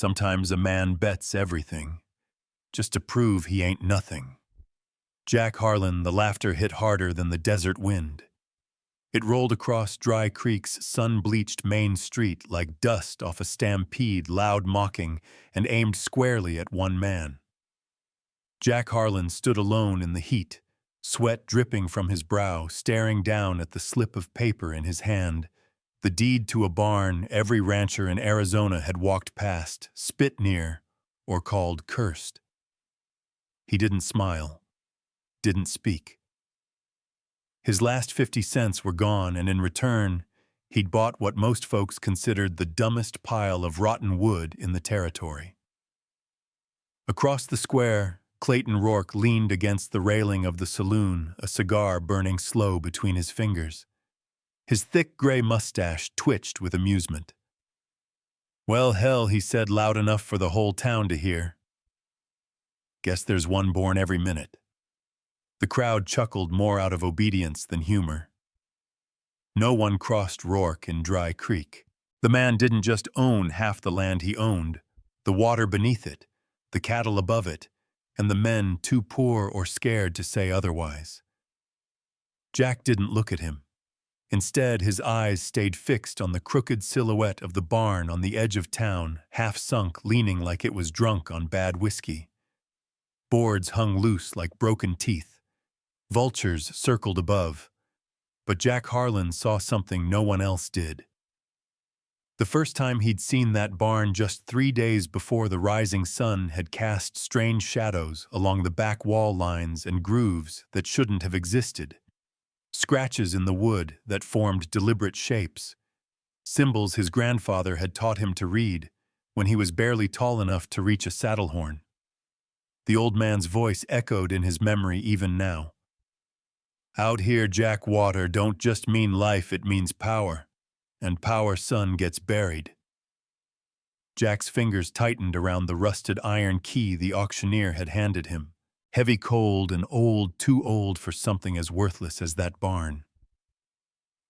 Sometimes a man bets everything, just to prove he ain't nothing. Jack Harlan, the laughter hit harder than the desert wind. It rolled across Dry Creek's sun-bleached main street like dust off a stampede, loud mocking, and aimed squarely at one man. Jack Harlan stood alone in the heat, sweat dripping from his brow, staring down at the slip of paper in his hand, the deed to a barn every rancher in Arizona had walked past, spit near, or called cursed. He didn't smile, didn't speak. His last 50 cents were gone, and in return, he'd bought what most folks considered the dumbest pile of rotten wood in the territory. Across the square, Clayton Rourke leaned against the railing of the saloon, a cigar burning slow between his fingers. His thick gray mustache twitched with amusement. "Well, hell," he said loud enough for the whole town to hear. "Guess there's one born every minute." The crowd chuckled more out of obedience than humor. No one crossed Rourke in Dry Creek. The man didn't just own half the land he owned, the water beneath it, the cattle above it, and the men too poor or scared to say otherwise. Jack didn't look at him. Instead, his eyes stayed fixed on the crooked silhouette of the barn on the edge of town, half sunk, leaning like it was drunk on bad whiskey. Boards hung loose like broken teeth. Vultures circled above. But Jack Harlan saw something no one else did. The first time he'd seen that barn just 3 days before the rising sun had cast strange shadows along the back wall lines and grooves that shouldn't have existed. Scratches in the wood that formed deliberate shapes. Symbols his grandfather had taught him to read when he was barely tall enough to reach a saddle horn. The old man's voice echoed in his memory even now. "Out here, Jack, water don't just mean life, it means power. And power, son, gets buried." Jack's fingers tightened around the rusted iron key the auctioneer had handed him. Heavy, cold, and old, too old for something as worthless as that barn.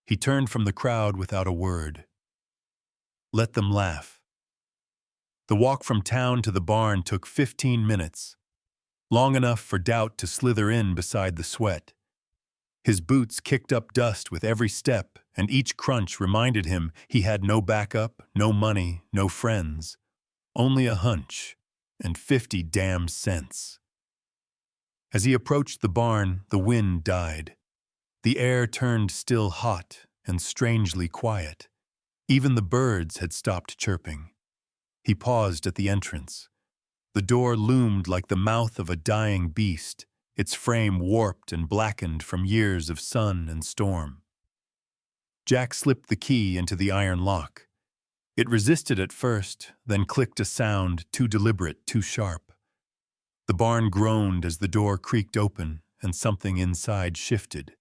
He turned from the crowd without a word. Let them laugh. The walk from town to the barn took 15 minutes, long enough for doubt to slither in beside the sweat. His boots kicked up dust with every step, and each crunch reminded him he had no backup, no money, no friends. Only a hunch, and 50 damn cents. As he approached the barn, the wind died. The air turned still hot and strangely quiet. Even the birds had stopped chirping. He paused at the entrance. The door loomed like the mouth of a dying beast, its frame warped and blackened from years of sun and storm. Jack slipped the key into the iron lock. It resisted at first, then clicked a sound too deliberate, too sharp. The barn groaned as the door creaked open and something inside shifted.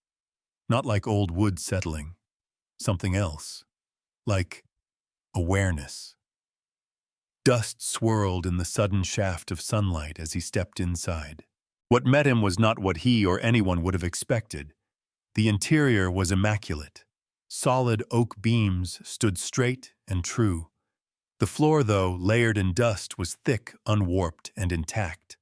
Not like old wood settling. Something else. Like awareness. Dust swirled in the sudden shaft of sunlight as he stepped inside. What met him was not what he or anyone would have expected. The interior was immaculate. Solid oak beams stood straight and true. The floor, though, layered in dust, was thick, unwarped, and intact.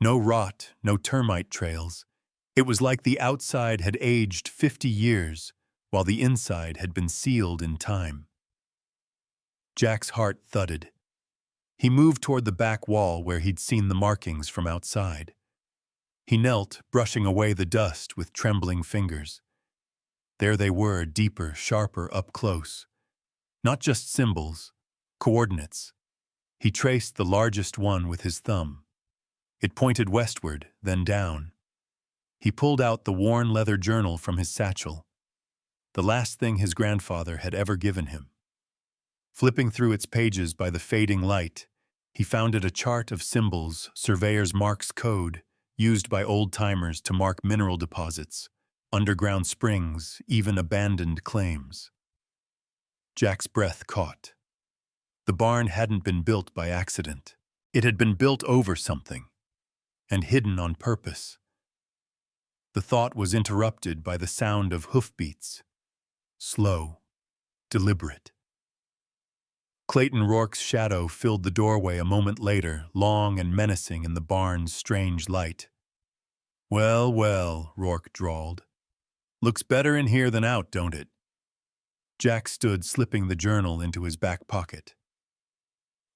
No rot, no termite trails. It was like the outside had aged 50 years, while the inside had been sealed in time. Jack's heart thudded. He moved toward the back wall where he'd seen the markings from outside. He knelt, brushing away the dust with trembling fingers. There they were, deeper, sharper, up close. Not just symbols, coordinates. He traced the largest one with his thumb. It pointed westward, then down. He pulled out the worn leather journal from his satchel, the last thing his grandfather had ever given him. Flipping through its pages by the fading light, he found it a chart of symbols, surveyor's marks code, used by old-timers to mark mineral deposits, underground springs, even abandoned claims. Jack's breath caught. The barn hadn't been built by accident. It had been built over something, and hidden on purpose. The thought was interrupted by the sound of hoofbeats. Slow, deliberate. Clayton Rourke's shadow filled the doorway a moment later, long and menacing in the barn's strange light. "Well, well," Rourke drawled. "Looks better in here than out, don't it?" Jack stood, slipping the journal into his back pocket.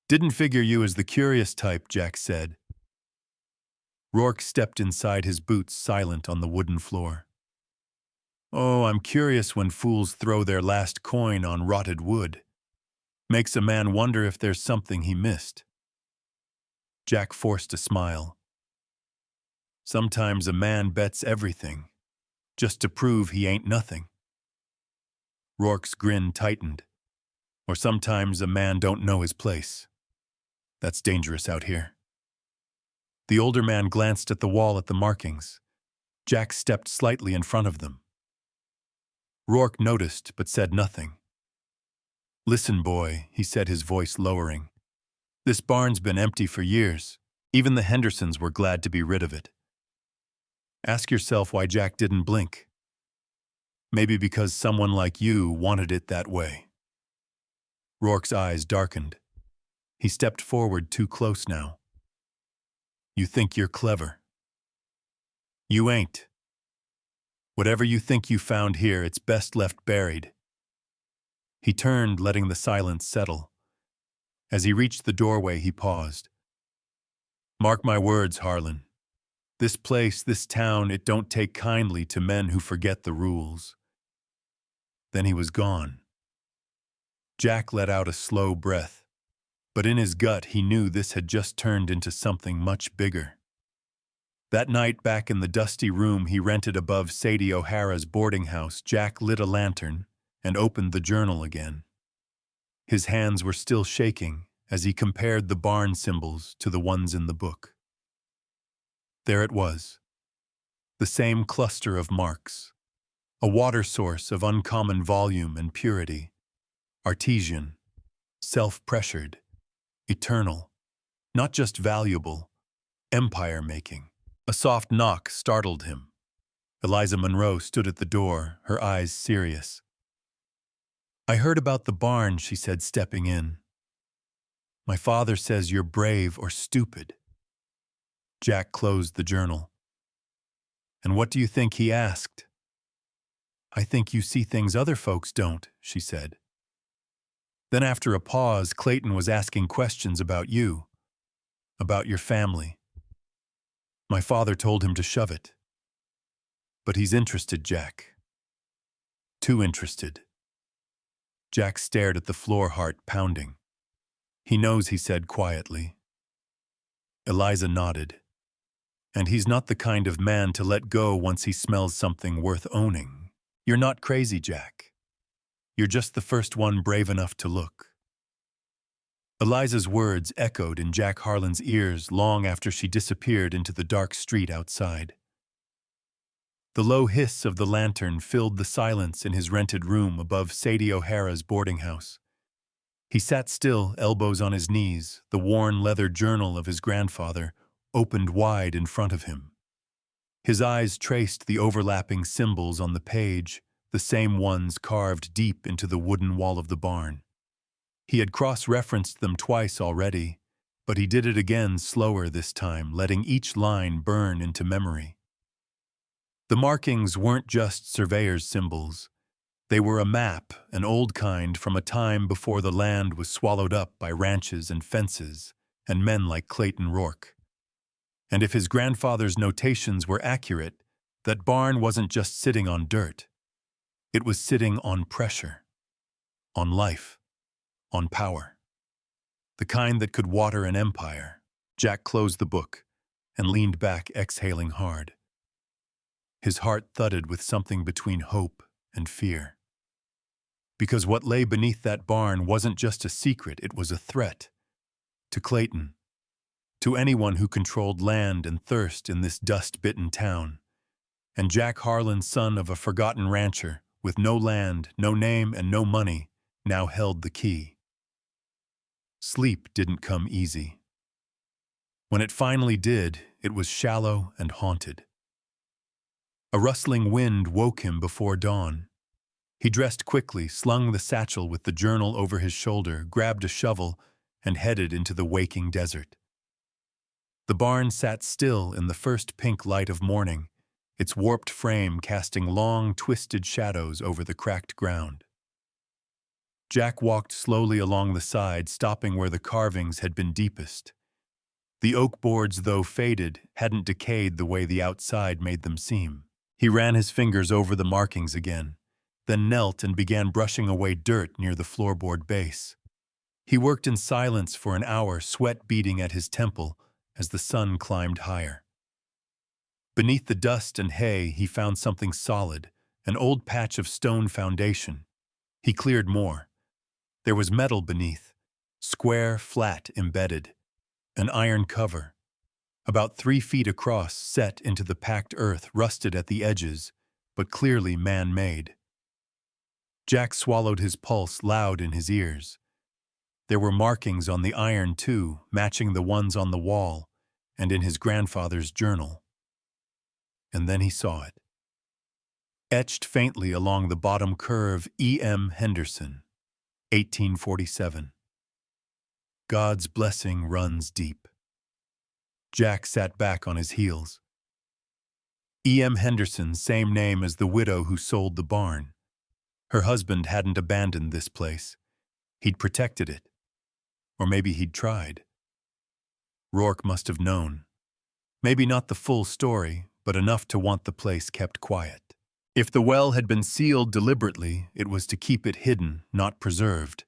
"Didn't figure you as the curious type," Jack said. Rourke stepped inside his boots, silent on the wooden floor. "Oh, I'm curious when fools throw their last coin on rotted wood. Makes a man wonder if there's something he missed." Jack forced a smile. "Sometimes a man bets everything, just to prove he ain't nothing." Rourke's grin tightened. "Or sometimes a man don't know his place. That's dangerous out here." The older man glanced at the wall at the markings. Jack stepped slightly in front of them. Rourke noticed, but said nothing. "Listen, boy," he said, his voice lowering. "This barn's been empty for years. Even the Hendersons were glad to be rid of it. Ask yourself why Jack didn't blink. Maybe because someone like you wanted it that way." Rourke's eyes darkened. He stepped forward too close now. "You think you're clever. You ain't. Whatever you think you found here, it's best left buried." He turned, letting the silence settle. As he reached the doorway, he paused. "Mark my words, Harlan. This place, this town, it don't take kindly to men who forget the rules." Then he was gone. Jack let out a slow breath, but in his gut he knew this had just turned into something much bigger. That night, back in the dusty room he rented above Sadie O'Hara's boarding house, Jack lit a lantern and opened the journal again. His hands were still shaking as he compared the barn symbols to the ones in the book. There it was, the same cluster of marks, a water source of uncommon volume and purity, artesian, self-pressured, eternal, not just valuable, empire-making. A soft knock startled him. Eliza Monroe stood at the door, her eyes serious. "I heard about the barn," she said, stepping in. "My father says you're brave or stupid." Jack closed the journal. "And what do you think he asked?" "I think you see things other folks don't," she said. Then after a pause, Clayton was asking questions about you, about your family. My father told him to shove it. But he's interested, Jack. Too interested." Jack stared at the floor, heart pounding. "He knows," he said quietly. Eliza nodded. "And he's not the kind of man to let go once he smells something worth owning. You're not crazy, Jack. You're just the first one brave enough to look." Eliza's words echoed in Jack Harlan's ears long after she disappeared into the dark street outside. The low hiss of the lantern filled the silence in his rented room above Sadie O'Hara's boarding house. He sat still, elbows on his knees, the worn leather journal of his grandfather opened wide in front of him. His eyes traced the overlapping symbols on the page, the same ones carved deep into the wooden wall of the barn. He had cross-referenced them twice already, but he did it again slower this time, letting each line burn into memory. The markings weren't just surveyor's symbols. They were a map, an old kind from a time before the land was swallowed up by ranches and fences and men like Clayton Rourke. And if his grandfather's notations were accurate, that barn wasn't just sitting on dirt. It was sitting on pressure, on life, on power. The kind that could water an empire. Jack closed the book and leaned back, exhaling hard. His heart thudded with something between hope and fear. Because what lay beneath that barn wasn't just a secret, it was a threat. To Clayton. To anyone who controlled land and thirst in this dust-bitten town. And Jack Harlan, son of a forgotten rancher, with no land, no name, and no money, now held the key. Sleep didn't come easy. When it finally did, it was shallow and haunted. A rustling wind woke him before dawn. He dressed quickly, slung the satchel with the journal over his shoulder, grabbed a shovel, and headed into the waking desert. The barn sat still in the first pink light of morning, its warped frame casting long, twisted shadows over the cracked ground. Jack walked slowly along the side, stopping where the carvings had been deepest. The oak boards, though faded, hadn't decayed the way the outside made them seem. He ran his fingers over the markings again, then knelt and began brushing away dirt near the floorboard base. He worked in silence for an hour, sweat beading at his temple as the sun climbed higher. Beneath the dust and hay, he found something solid, an old patch of stone foundation. He cleared more. There was metal beneath, square, flat, embedded, an iron cover, about 3 feet across, set into the packed earth, rusted at the edges, but clearly man-made. Jack swallowed his pulse loud in his ears. There were markings on the iron, too, matching the ones on the wall and in his grandfather's journal. And then he saw it. Etched faintly along the bottom curve, E.M. Henderson, 1847. God's blessing runs deep. Jack sat back on his heels. E.M. Henderson, same name as the widow who sold the barn. Her husband hadn't abandoned this place. He'd protected it. Or maybe he'd tried. Rourke must have known. Maybe not the full story, but enough to want the place kept quiet. If the well had been sealed deliberately, it was to keep it hidden, not preserved,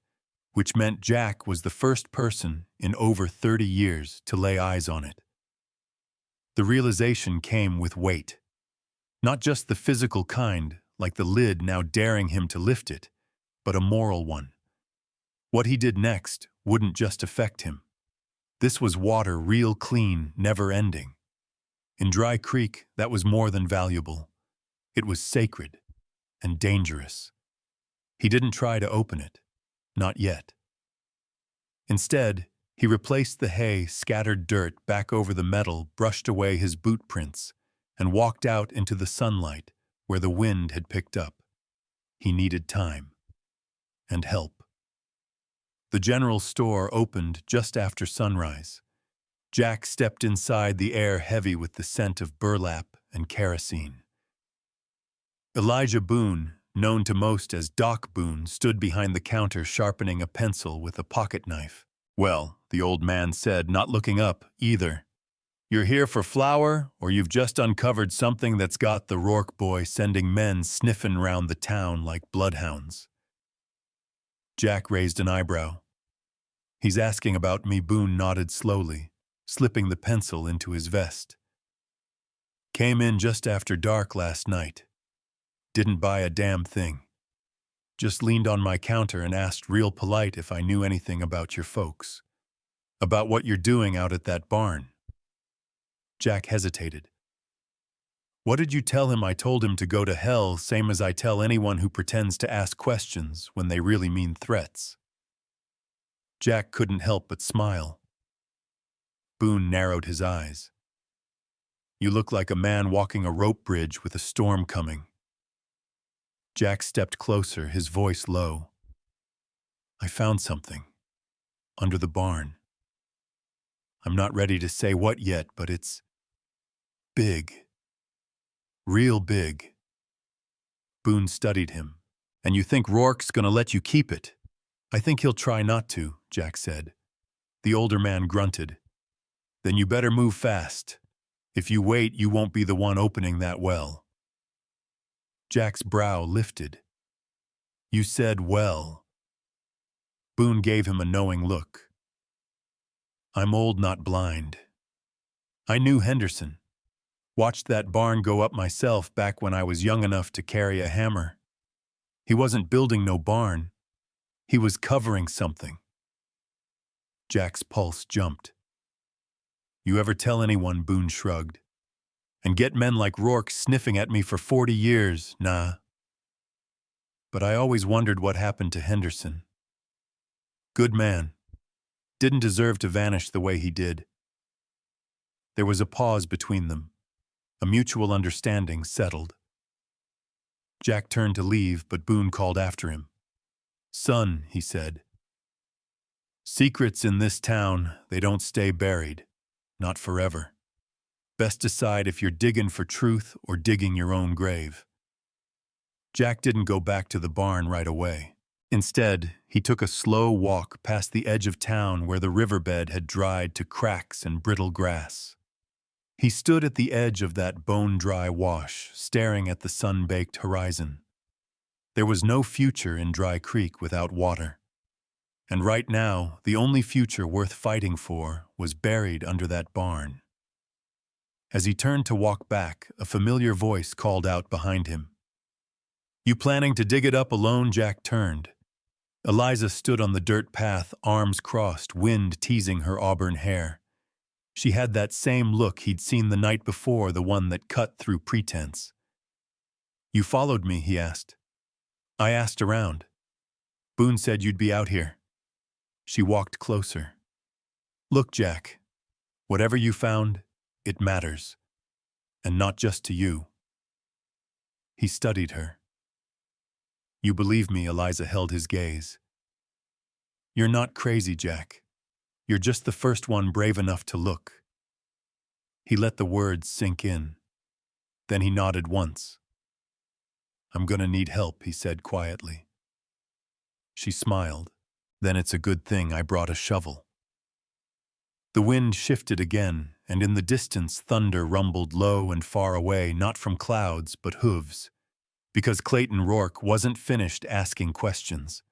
which meant Jack was the first person in over 30 years to lay eyes on it. The realization came with weight. Not just the physical kind, like the lid now daring him to lift it, but a moral one. What he did next wouldn't just affect him. This was water real clean, never ending. In Dry Creek, that was more than valuable. It was sacred and dangerous. He didn't try to open it. Not yet. Instead, he replaced the hay, scattered dirt back over the metal, brushed away his boot prints, and walked out into the sunlight where the wind had picked up. He needed time. And help. The general store opened just after sunrise. Jack stepped inside, the air heavy with the scent of burlap and kerosene. Elijah Boone, known to most as Doc Boone, stood behind the counter sharpening a pencil with a pocket knife. "Well," the old man said, not looking up either. "You're here for flour, or you've just uncovered something that's got the Rourke boy sending men sniffing round the town like bloodhounds?" Jack raised an eyebrow. "He's asking about me," Boone nodded slowly, slipping the pencil into his vest. "Came in just after dark last night. Didn't buy a damn thing. Just leaned on my counter and asked real polite if I knew anything about your folks. About what you're doing out at that barn." Jack hesitated. "What did you tell him?" "I told him to go to hell, same as I tell anyone who pretends to ask questions when they really mean threats." Jack couldn't help but smile. Boone narrowed his eyes. "You look like a man walking a rope bridge with a storm coming." Jack stepped closer, his voice low. "I found something. Under the barn. I'm not ready to say what yet, but it's big. Real big." Boone studied him. "And you think Rourke's gonna let you keep it?" "I think he'll try not to," Jack said. The older man grunted. "Then you better move fast. If you wait, you won't be the one opening that well." Jack's brow lifted. "You said well." Boone gave him a knowing look. "I'm old, not blind. I knew Henderson. Watched that barn go up myself back when I was young enough to carry a hammer. He wasn't building no barn. He was covering something." Jack's pulse jumped. "You ever tell anyone?" Boone shrugged. "And get men like Rourke sniffing at me for 40 years, nah. But I always wondered what happened to Henderson. Good man. Didn't deserve to vanish the way he did." There was a pause between them. A mutual understanding settled. Jack turned to leave, but Boone called after him. "Son," he said, "secrets in this town, they don't stay buried. Not forever. Best decide if you're digging for truth or digging your own grave." Jack didn't go back to the barn right away. Instead, he took a slow walk past the edge of town where the riverbed had dried to cracks and brittle grass. He stood at the edge of that bone-dry wash, staring at the sun-baked horizon. There was no future in Dry Creek without water. And right now, the only future worth fighting for was buried under that barn. As he turned to walk back, a familiar voice called out behind him. "You planning to dig it up alone?" Jack turned. Eliza stood on the dirt path, arms crossed, wind teasing her auburn hair. She had that same look he'd seen the night before, the one that cut through pretense. "You followed me?" he asked. "I asked around. Boone said you'd be out here." She walked closer. "Look, Jack, whatever you found, it matters. And not just to you." He studied her. "You believe me?" Eliza held his gaze. "You're not crazy, Jack. You're just the first one brave enough to look." He let the words sink in. Then he nodded once. "I'm gonna need help," he said quietly. She smiled. "Then it's a good thing I brought a shovel." The wind shifted again, and in the distance thunder rumbled low and far away, not from clouds, but hooves. Because Clayton Rourke wasn't finished asking questions,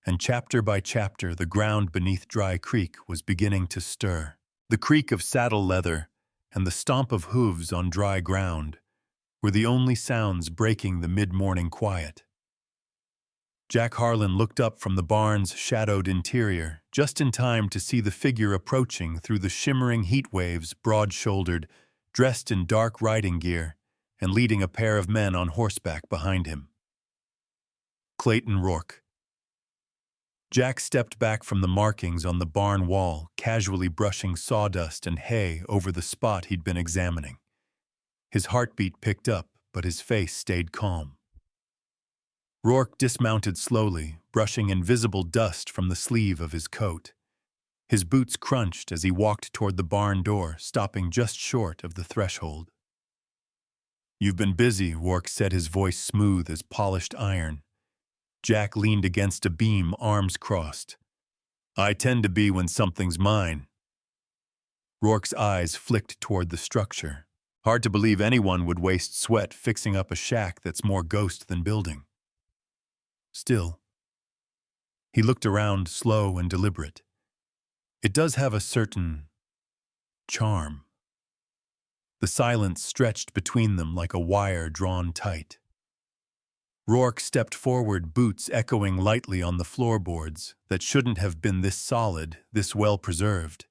and chapter by chapter the ground beneath Dry Creek was beginning to stir. The creak of saddle leather and the stomp of hooves on dry ground were the only sounds breaking the mid-morning quiet. Jack Harlan looked up from the barn's shadowed interior, just in time to see the figure approaching through the shimmering heat waves, broad-shouldered, dressed in dark riding gear, and leading a pair of men on horseback behind him. Clayton Rourke. Jack stepped back from the markings on the barn wall, casually brushing sawdust and hay over the spot he'd been examining. His heartbeat picked up, but his face stayed calm. Rourke dismounted slowly, brushing invisible dust from the sleeve of his coat. His boots crunched as he walked toward the barn door, stopping just short of the threshold. "You've been busy," Rourke said, his voice smooth as polished iron. Jack leaned against a beam, arms crossed. "I tend to be when something's mine." Rourke's eyes flicked toward the structure. Hard to believe anyone would waste sweat fixing up a shack that's more ghost than building. Still, he looked around, slow and deliberate. It does have a certain charm. The silence stretched between them like a wire drawn tight. Rourke stepped forward, boots echoing lightly on the floorboards that shouldn't have been this solid, this well-preserved.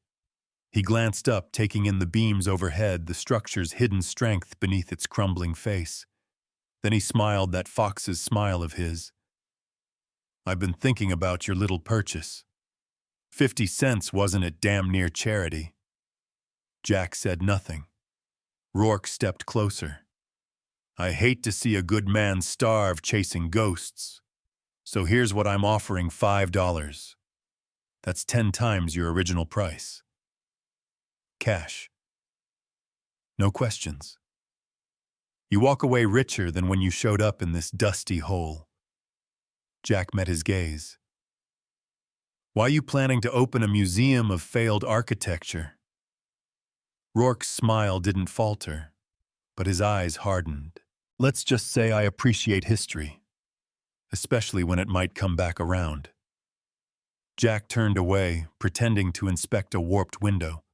He glanced up, taking in the beams overhead, the structure's hidden strength beneath its crumbling face. Then he smiled, that fox's smile of his. "I've been thinking about your little purchase. 50 cents wasn't it damn near charity?" Jack said nothing. Rourke stepped closer. "I hate to see a good man starve chasing ghosts. So here's what I'm offering, $5. That's 10 times your original price. Cash. No questions. You walk away richer than when you showed up in this dusty hole." Jack met his gaze. "Why you planning to open a museum of failed architecture?" Rourke's smile didn't falter, but his eyes hardened. "Let's just say I appreciate history, especially when it might come back around." Jack turned away, pretending to inspect a warped window.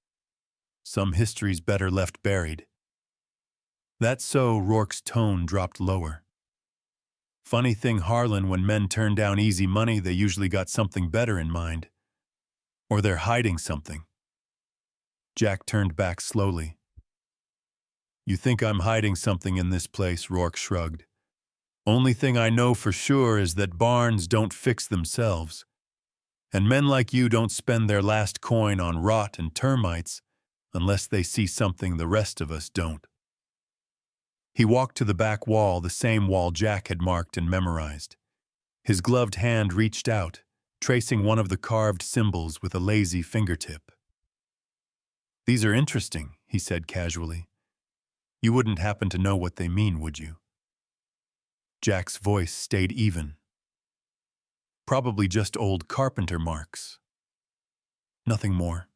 Some history's better left buried. "That's so," Rourke's tone dropped lower. "Funny thing, Harlan, when men turn down easy money, they usually got something better in mind. Or they're hiding something." Jack turned back slowly. "You think I'm hiding something in this place?" Rourke shrugged. "Only thing I know for sure is that barns don't fix themselves. And men like you don't spend their last coin on rot and termites unless they see something the rest of us don't." He walked to the back wall, the same wall Jack had marked and memorized. His gloved hand reached out, tracing one of the carved symbols with a lazy fingertip. "These are interesting," he said casually. "You wouldn't happen to know what they mean, would you?" Jack's voice stayed even. "Probably just old carpenter marks. Nothing more."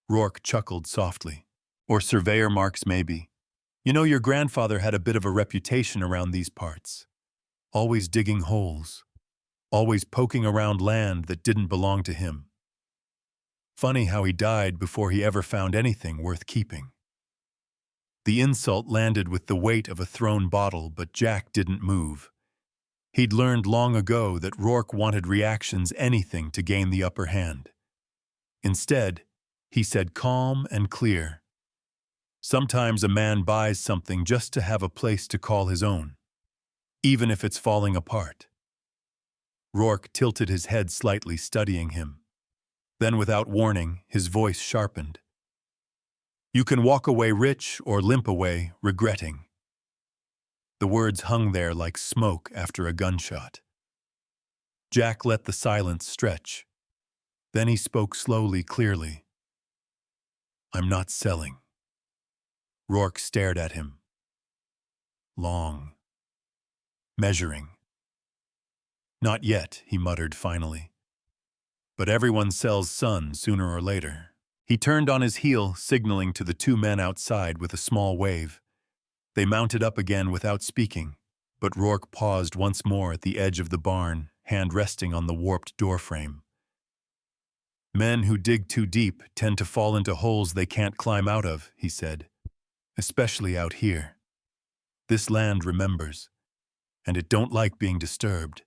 Rourke chuckled softly. "Or surveyor marks, maybe. You know, your grandfather had a bit of a reputation around these parts. Always digging holes. Always poking around land that didn't belong to him. Funny how he died before he ever found anything worth keeping." The insult landed with the weight of a thrown bottle, but Jack didn't move. He'd learned long ago that Rourke wanted reactions, anything to gain the upper hand. Instead, he said calm and clear, "Sometimes a man buys something just to have a place to call his own, even if it's falling apart." Rourke tilted his head slightly, studying him. Then, without warning, his voice sharpened. "You can walk away rich or limp away regretting." The words hung there like smoke after a gunshot. Jack let the silence stretch. Then he spoke slowly, clearly. "I'm not selling." Rourke stared at him. Long. Measuring. "Not yet," he muttered finally. "But everyone sells sun sooner or later." He turned on his heel, signaling to the two men outside with a small wave. They mounted up again without speaking, but Rourke paused once more at the edge of the barn, hand resting on the warped doorframe. "Men who dig too deep tend to fall into holes they can't climb out of," he said. "Especially out here. This land remembers, and it don't like being disturbed."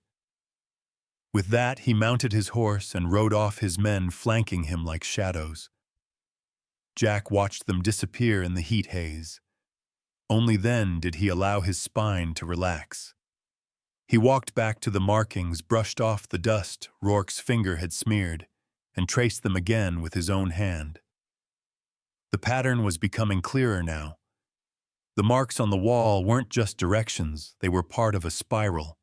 With that, he mounted his horse and rode off, his men flanking him like shadows. Jack watched them disappear in the heat haze. Only then did he allow his spine to relax. He walked back to the markings, brushed off the dust Rourke's finger had smeared, and traced them again with his own hand. The pattern was becoming clearer now. The marks on the wall weren't just directions, they were part of a spiral,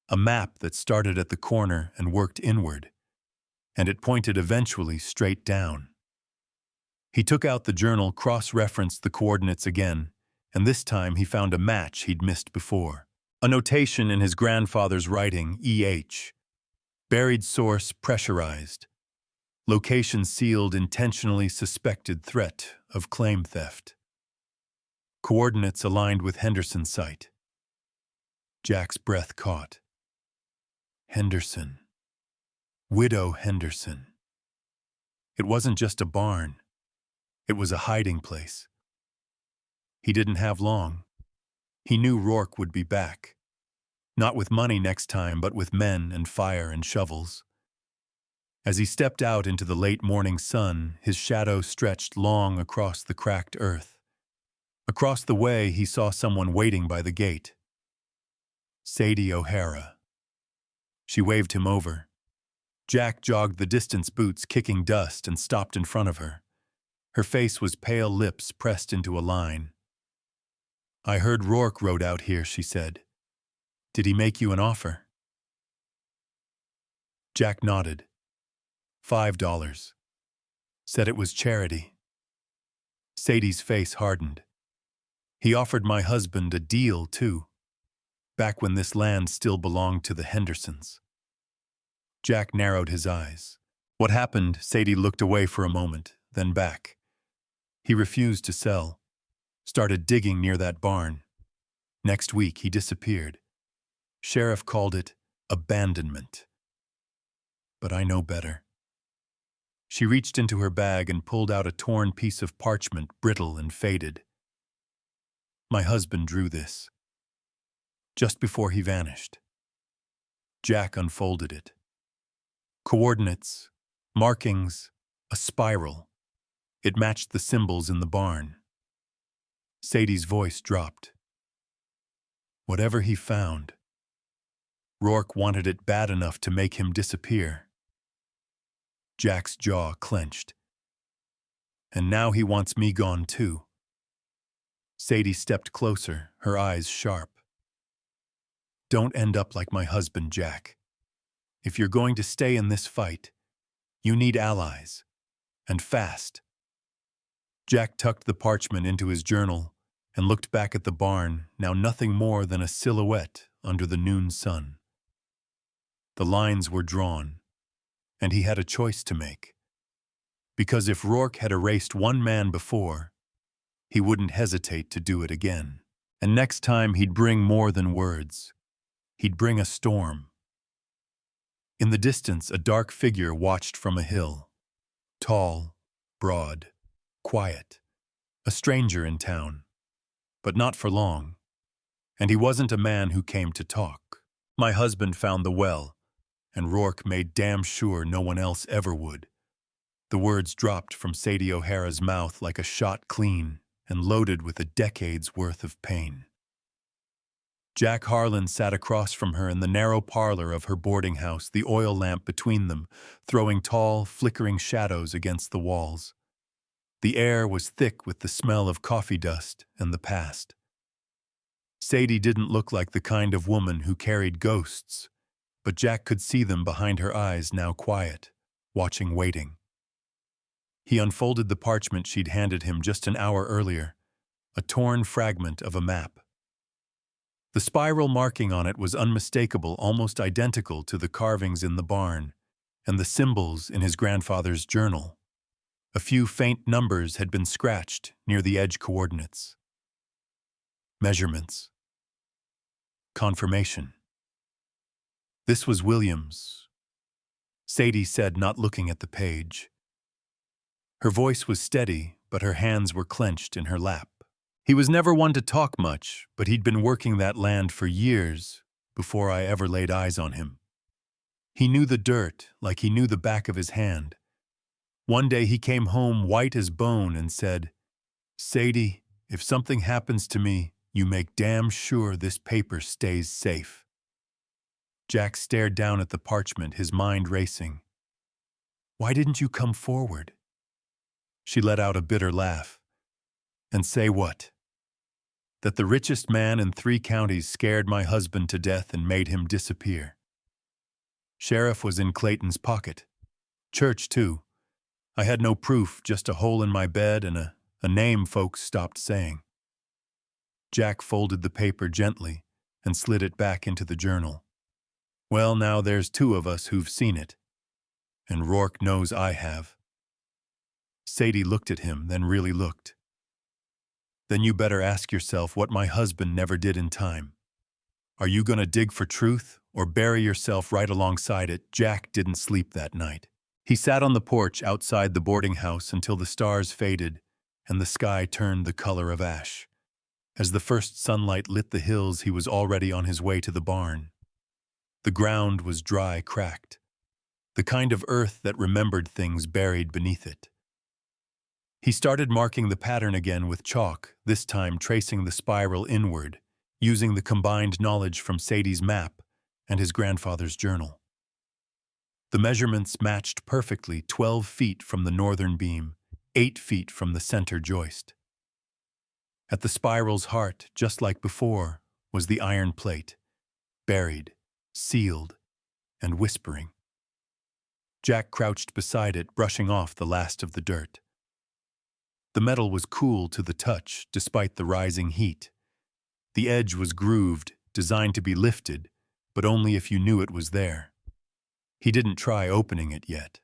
a map that started at the corner and worked inward, and it pointed eventually straight down. He took out the journal, cross-referenced the coordinates again, and this time he found a match he'd missed before. A notation in his grandfather's writing, EH. Buried source pressurized. Location sealed, intentionally suspected threat of claim theft. Coordinates aligned with Henderson's site. Jack's breath caught. Henderson. Widow Henderson. It wasn't just a barn. It was a hiding place. He didn't have long. He knew Rourke would be back. Not with money next time, but with men and fire and shovels. As he stepped out into the late morning sun, his shadow stretched long across the cracked earth. Across the way, he saw someone waiting by the gate. Sadie O'Hara. She waved him over. Jack jogged the distance, boots kicking dust, and stopped in front of her. Her face was pale, lips pressed into a line. "I heard Rourke rode out here," she said. "Did he make you an offer?" Jack nodded. $5. Said it was charity. Sadie's face hardened. "He offered my husband a deal, too. Back when this land still belonged to the Hendersons." Jack narrowed his eyes. "What happened?" Sadie looked away for a moment, then back. "He refused to sell. Started digging near that barn. Next week, he disappeared. Sheriff called it abandonment. But I know better." She reached into her bag and pulled out a torn piece of parchment, brittle and faded. "My husband drew this. Just before he vanished." Jack unfolded it. Coordinates, markings, a spiral. It matched the symbols in the barn. Sadie's voice dropped. "Whatever he found, Rourke wanted it bad enough to make him disappear." Jack's jaw clenched. "And now he wants me gone too." Sadie stepped closer, her eyes sharp. Don't end up like my husband, Jack. If you're going to stay in this fight, you need allies. And fast. Jack tucked the parchment into his journal and looked back at the barn, now nothing more than a silhouette under the noon sun. The lines were drawn, and he had a choice to make. Because if Rourke had erased one man before, he wouldn't hesitate to do it again. And next time he'd bring more than words. He'd bring a storm. In the distance, a dark figure watched from a hill. Tall, broad, quiet. A stranger in town. But not for long. And he wasn't a man who came to talk. My husband found the well, and Rourke made damn sure no one else ever would. The words dropped from Sadie O'Hara's mouth like a shot clean and loaded with a decade's worth of pain. Jack Harlan sat across from her in the narrow parlor of her boarding house, the oil lamp between them, throwing tall, flickering shadows against the walls. The air was thick with the smell of coffee dust and the past. Sadie didn't look like the kind of woman who carried ghosts, but Jack could see them behind her eyes, now quiet, watching, waiting. He unfolded the parchment she'd handed him just an hour earlier, a torn fragment of a map. The spiral marking on it was unmistakable, almost identical to the carvings in the barn and the symbols in his grandfather's journal. A few faint numbers had been scratched near the edge coordinates. Measurements. Confirmation. This was Williams, Sadie said, not looking at the page. Her voice was steady, but her hands were clenched in her lap. He was never one to talk much, but he'd been working that land for years before I ever laid eyes on him. He knew the dirt like he knew the back of his hand. One day he came home white as bone and said, "Sadie, if something happens to me, you make damn sure this paper stays safe." Jack stared down at the parchment, his mind racing. "Why didn't you come forward?" She let out a bitter laugh. "And say what? That the richest man in 3 counties scared my husband to death and made him disappear. Sheriff was in Clayton's pocket. Church, too. I had no proof, just a hole in my bed and a name folks stopped saying." Jack folded the paper gently and slid it back into the journal. "Well, now there's 2 of us who've seen it. And Rourke knows I have." Sadie looked at him, then really looked. "Then you better ask yourself what my husband never did in time. Are you gonna dig for truth or bury yourself right alongside it?" Jack didn't sleep that night. He sat on the porch outside the boarding house until the stars faded and the sky turned the color of ash. As the first sunlight lit the hills, he was already on his way to the barn. The ground was dry, cracked. The kind of earth that remembered things buried beneath it. He started marking the pattern again with chalk, this time tracing the spiral inward, using the combined knowledge from Sadie's map and his grandfather's journal. The measurements matched perfectly, 12 feet from the northern beam, 8 feet from the center joist. At the spiral's heart, just like before, was the iron plate, buried, sealed, and whispering. Jack crouched beside it, brushing off the last of the dirt. The metal was cool to the touch, despite the rising heat. The edge was grooved, designed to be lifted, but only if you knew it was there. He didn't try opening it yet.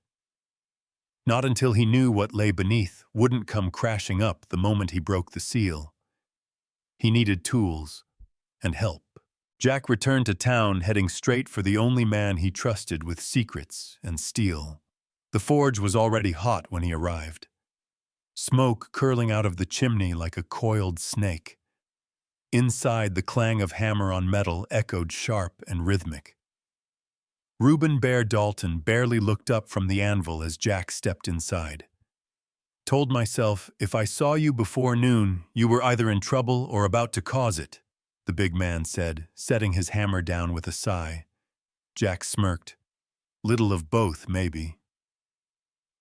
Not until he knew what lay beneath wouldn't come crashing up the moment he broke the seal. He needed tools and help. Jack returned to town, heading straight for the only man he trusted with secrets and steel. The forge was already hot when he arrived. Smoke curling out of the chimney like a coiled snake. Inside, the clang of hammer on metal echoed sharp and rhythmic. Reuben Bear Dalton barely looked up from the anvil as Jack stepped inside. "Told myself, if I saw you before noon, you were either in trouble or about to cause it," the big man said, setting his hammer down with a sigh. Jack smirked. "Little of both, maybe."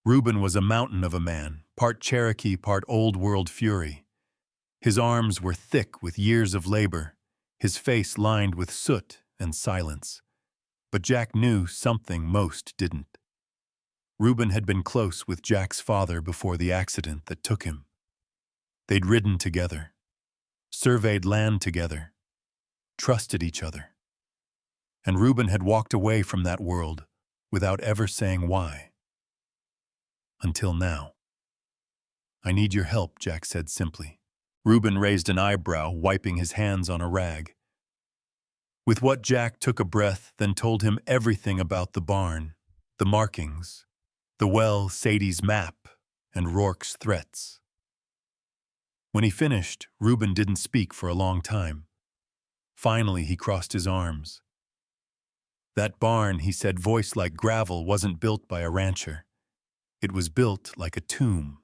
Reuben was a mountain of a man, part Cherokee, part Old World fury. His arms were thick with years of labor, his face lined with soot and silence. But Jack knew something most didn't. Reuben had been close with Jack's father before the accident that took him. They'd ridden together, surveyed land together, trusted each other. And Reuben had walked away from that world without ever saying why. Until now. "I need your help," Jack said simply. Reuben raised an eyebrow, wiping his hands on a rag. With what Jack took a breath, then told him everything about the barn, the markings, the well, Sadie's map, and Rourke's threats. When he finished, Reuben didn't speak for a long time. Finally, he crossed his arms. "That barn," he said, voice like gravel, "wasn't built by a rancher. It was built like a tomb.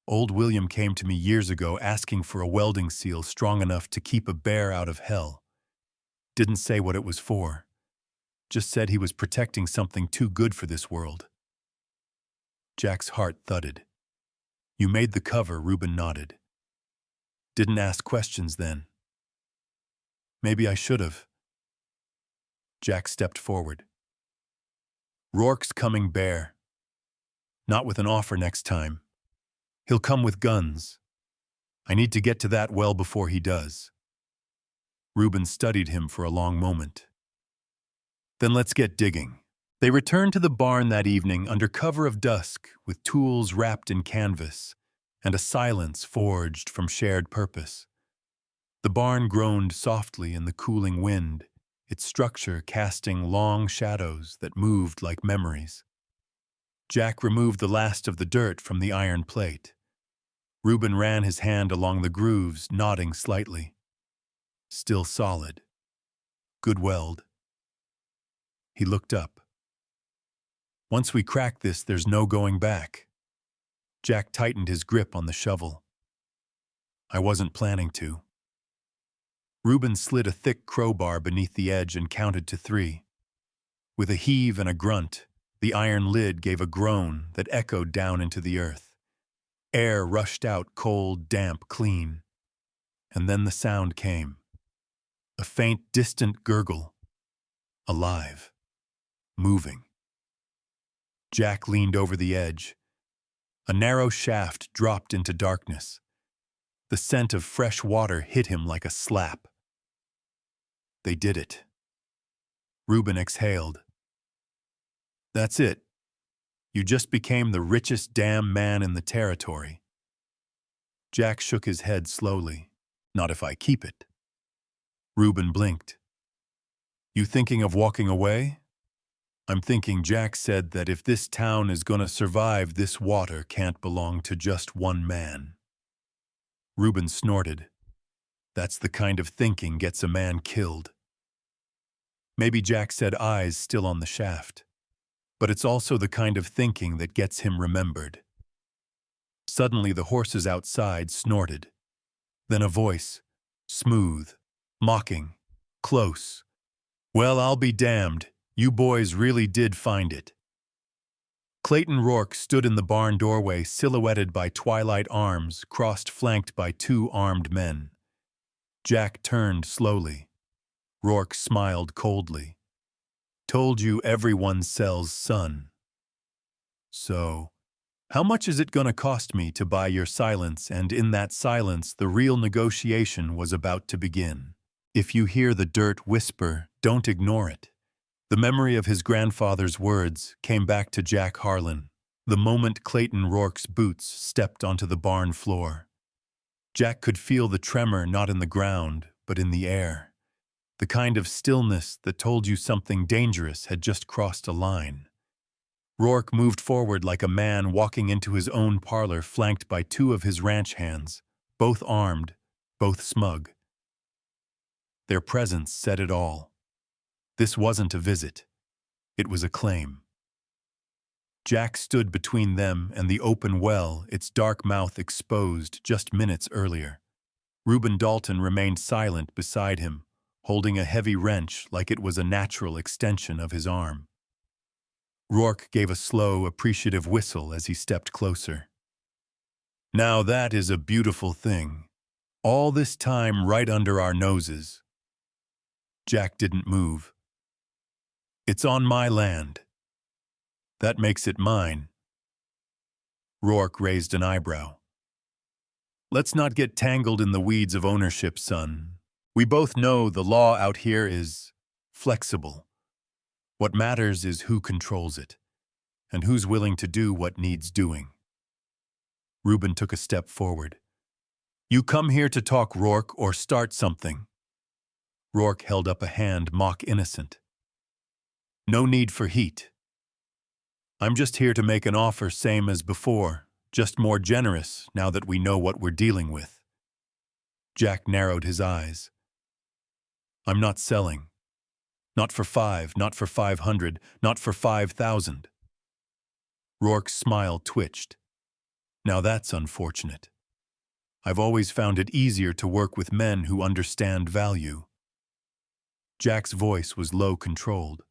Old William came to me years ago asking for a welding seal strong enough to keep a bear out of hell. Didn't say what it was for. Just said he was protecting something too good for this world." Jack's heart thudded. "You made the cover," Reuben nodded. "Didn't ask questions then." "Maybe I should have." Jack stepped forward. "Rourke's coming bare. Not with an offer next time. He'll come with guns. I need to get to that well before he does." Reuben studied him for a long moment. "Then let's get digging." They returned to the barn that evening under cover of dusk, with tools wrapped in canvas and a silence forged from shared purpose. The barn groaned softly in the cooling wind, its structure casting long shadows that moved like memories. Jack removed the last of the dirt from the iron plate. Reuben ran his hand along the grooves, nodding slightly. Still solid. Good weld. He looked up. "Once we crack this, there's no going back." Jack tightened his grip on the shovel. "I wasn't planning to." Reuben slid a thick crowbar beneath the edge and counted to 3. With a heave and a grunt, the iron lid gave a groan that echoed down into the earth. Air rushed out cold, damp, clean. And then the sound came. A faint, distant gurgle. Alive. Moving. Jack leaned over the edge. A narrow shaft dropped into darkness. The scent of fresh water hit him like a slap. They did it. Reuben exhaled. "That's it. You just became the richest damn man in the territory." Jack shook his head slowly. "Not if I keep it." Reuben blinked. "You thinking of walking away?" "I'm thinking Jack said that if this town is gonna survive, this water can't belong to just one man." Reuben snorted. "That's the kind of thinking gets a man killed." Maybe Jack said eyes still on the shaft. But it's also the kind of thinking that gets him remembered. Suddenly the horses outside snorted. Then a voice, smooth, mocking, close. "Well, I'll be damned. You boys really did find it." Clayton Rourke stood in the barn doorway, silhouetted by twilight arms, crossed flanked by 2 armed men. Jack turned slowly. Rourke smiled coldly. "Told you everyone sells sun. So, how much is it gonna cost me to buy your silence?" And in that silence, the real negotiation was about to begin. If you hear the dirt whisper, don't ignore it. The memory of his grandfather's words came back to Jack Harlan, the moment Clayton Rourke's boots stepped onto the barn floor. Jack could feel the tremor not in the ground, but in the air. The kind of stillness that told you something dangerous had just crossed a line. Rourke moved forward like a man walking into his own parlor, flanked by 2 of his ranch hands, both armed, both smug. Their presence said it all. This wasn't a visit. It was a claim. Jack stood between them and the open well, its dark mouth exposed just minutes earlier. Reuben Dalton remained silent beside him, holding a heavy wrench like it was a natural extension of his arm. Rourke gave a slow, appreciative whistle as he stepped closer. Now that is a beautiful thing. All this time right under our noses. Jack didn't move. It's on my land. That makes it mine. Rourke raised an eyebrow. Let's not get tangled in the weeds of ownership, son. We both know the law out here is flexible. What matters is who controls it, and who's willing to do what needs doing. Reuben took a step forward. You come here to talk, Rourke, or start something. Rourke held up a hand, mock innocent. No need for heat. I'm just here to make an offer same as before, just more generous now that we know what we're dealing with. Jack narrowed his eyes. I'm not selling. Not for 5, not for 500, not for 5,000. Rourke's smile twitched. Now that's unfortunate. I've always found it easier to work with men who understand value. Jack's voice was low controlled.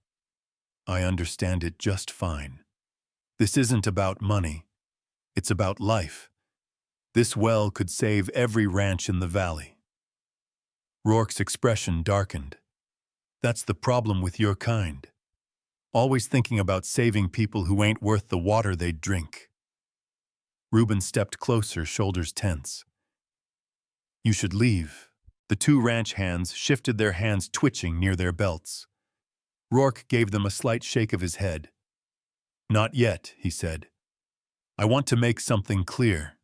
I understand it just fine. This isn't about money. It's about life. This well could save every ranch in the valley. Rourke's expression darkened. That's the problem with your kind. Always thinking about saving people who ain't worth the water they'd drink. Reuben stepped closer, shoulders tense. You should leave. The two ranch hands shifted, their hands twitching near their belts. Rourke gave them a slight shake of his head. Not yet, he said. I want to make something clear.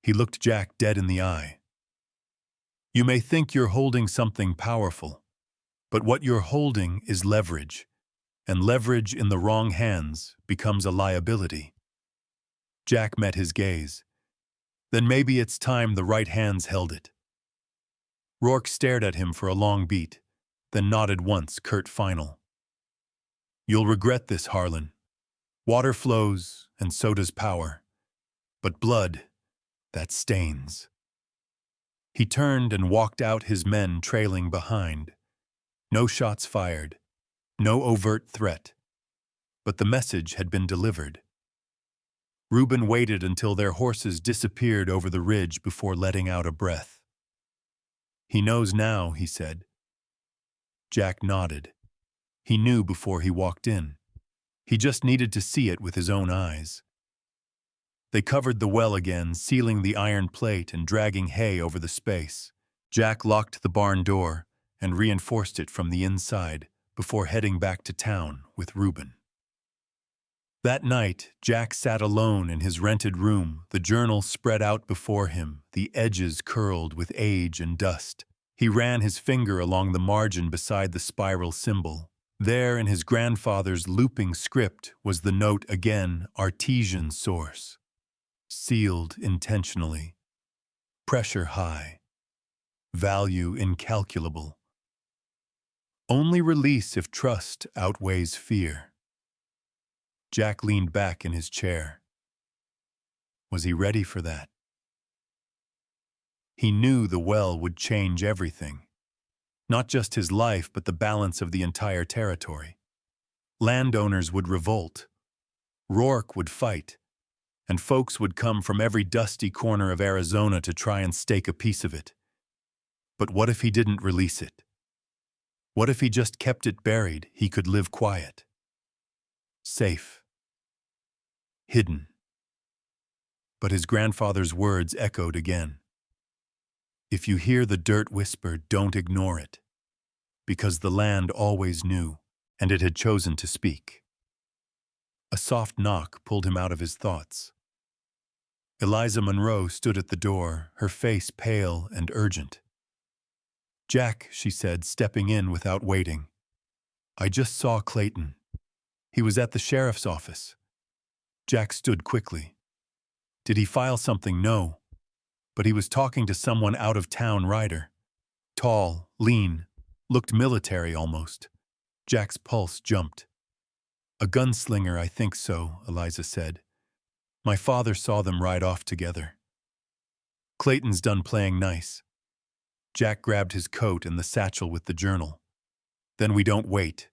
He looked Jack dead in the eye. You may think you're holding something powerful, but what you're holding is leverage, and leverage in the wrong hands becomes a liability. Jack met his gaze. Then maybe it's time the right hands held it. Rourke stared at him for a long beat, then nodded once, curt final. You'll regret this, Harlan. Water flows, and so does power. But blood, that stains. He turned and walked out, his men trailing behind. No shots fired, no overt threat. But the message had been delivered. Reuben waited until their horses disappeared over the ridge before letting out a breath. He knows now, he said. Jack nodded. He knew before he walked in. He just needed to see it with his own eyes. They covered the well again, sealing the iron plate and dragging hay over the space. Jack locked the barn door and reinforced it from the inside before heading back to town with Reuben. That night, Jack sat alone in his rented room, the journal spread out before him, the edges curled with age and dust. He ran his finger along the margin beside the spiral symbol. There, in his grandfather's looping script, was the note again, artesian source. Sealed intentionally. Pressure high. Value incalculable. Only release if trust outweighs fear. Jack leaned back in his chair. Was he ready for that? He knew the well would change everything. Not just his life, but the balance of the entire territory. Landowners would revolt. Rourke would fight. And folks would come from every dusty corner of Arizona to try and stake a piece of it. But what if he didn't release it? What if he just kept it buried? He could live quiet. Safe. Hidden. But his grandfather's words echoed again. If you hear the dirt whisper, don't ignore it. Because the land always knew, and it had chosen to speak. A soft knock pulled him out of his thoughts. Eliza Monroe stood at the door, her face pale and urgent. Jack, she said, stepping in without waiting. I just saw Clayton. He was at the sheriff's office. Jack stood quickly. Did he file something? No. But he was talking to someone out-of-town rider. Tall, lean, looked military almost. Jack's pulse jumped. A gunslinger, I think so, Eliza said. My father saw them ride off together. Clayton's done playing nice. Jack grabbed his coat and the satchel with the journal. Then we don't wait.